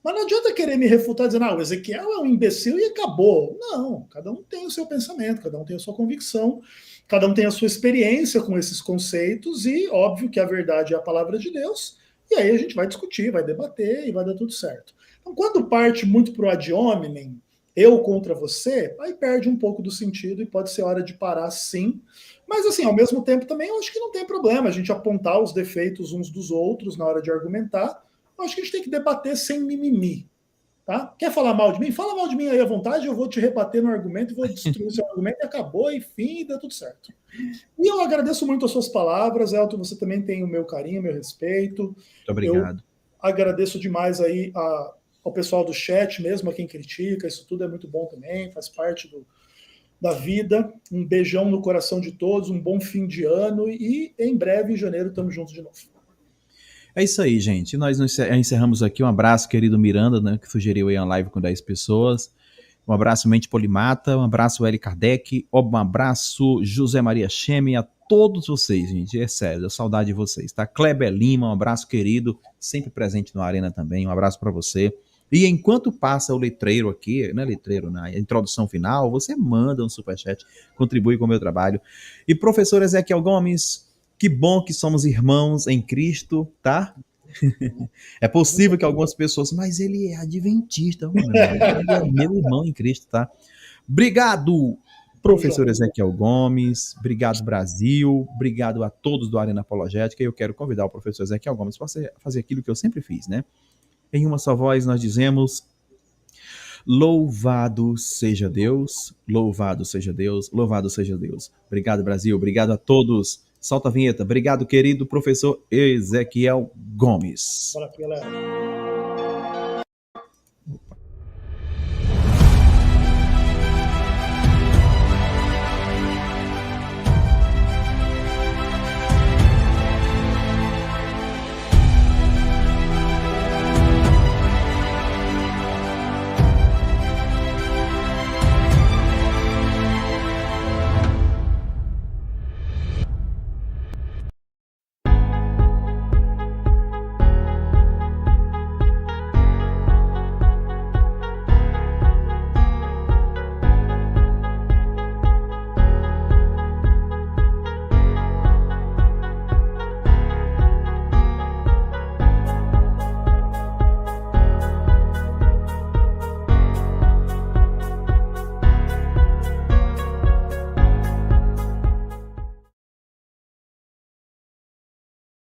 Mas não adianta querer me refutar dizendo, o Ezequiel é um imbecil e acabou. Não, cada um tem o seu pensamento, cada um tem a sua convicção, cada um tem a sua experiência com esses conceitos e óbvio que a verdade é a palavra de Deus, e aí a gente vai discutir, vai debater e vai dar tudo certo. Então, quando parte muito para o ad hominem, eu contra você, aí perde um pouco do sentido e pode ser hora de parar sim. Mas assim, ao mesmo tempo também eu acho que não tem problema a gente apontar os defeitos uns dos outros na hora de argumentar. Eu acho que a gente tem que debater sem mimimi. Tá? Quer falar mal de mim? Fala mal de mim aí à vontade, eu vou te rebater no argumento, vou destruir o seu argumento e acabou, e fim, e dá tudo certo. E eu agradeço muito as suas palavras, Elton, você também tem o meu carinho, meu respeito. Muito obrigado. Eu agradeço demais aí ao pessoal do chat, mesmo a quem critica, isso tudo é muito bom também, faz parte da vida. Um beijão no coração de todos, um bom fim de ano e em breve, em janeiro, estamos juntos de novo. É isso aí, gente. Nós encerramos aqui. Um abraço, querido Miranda, né, que sugeriu aí uma live com 10 pessoas. Um abraço, Mente Polimata. Um abraço, Eli Kardec. Um abraço, José Maria Cheme. A todos vocês, gente. É sério, saudade de vocês, tá? Kleber Lima, um abraço, querido. Sempre presente no Arena também. Um abraço para você. E enquanto passa o letreiro aqui, né, letreiro, na introdução final, você manda um superchat, contribui com o meu trabalho. E professor Ezequiel Gomes, que bom que somos irmãos em Cristo, tá? É possível que algumas pessoas, mas ele é adventista, mano. Ele é meu irmão em Cristo, tá? Obrigado Show, professor João. Ezequiel Gomes, obrigado Brasil, obrigado a todos do Arena Apologética, e eu quero convidar o professor Ezequiel Gomes para fazer aquilo que eu sempre fiz, né? Em uma só voz nós dizemos: louvado seja Deus, louvado seja Deus, louvado seja Deus. Obrigado Brasil, obrigado a todos. Solta a vinheta. Obrigado, querido professor Ezequiel Gomes. Bora, galera.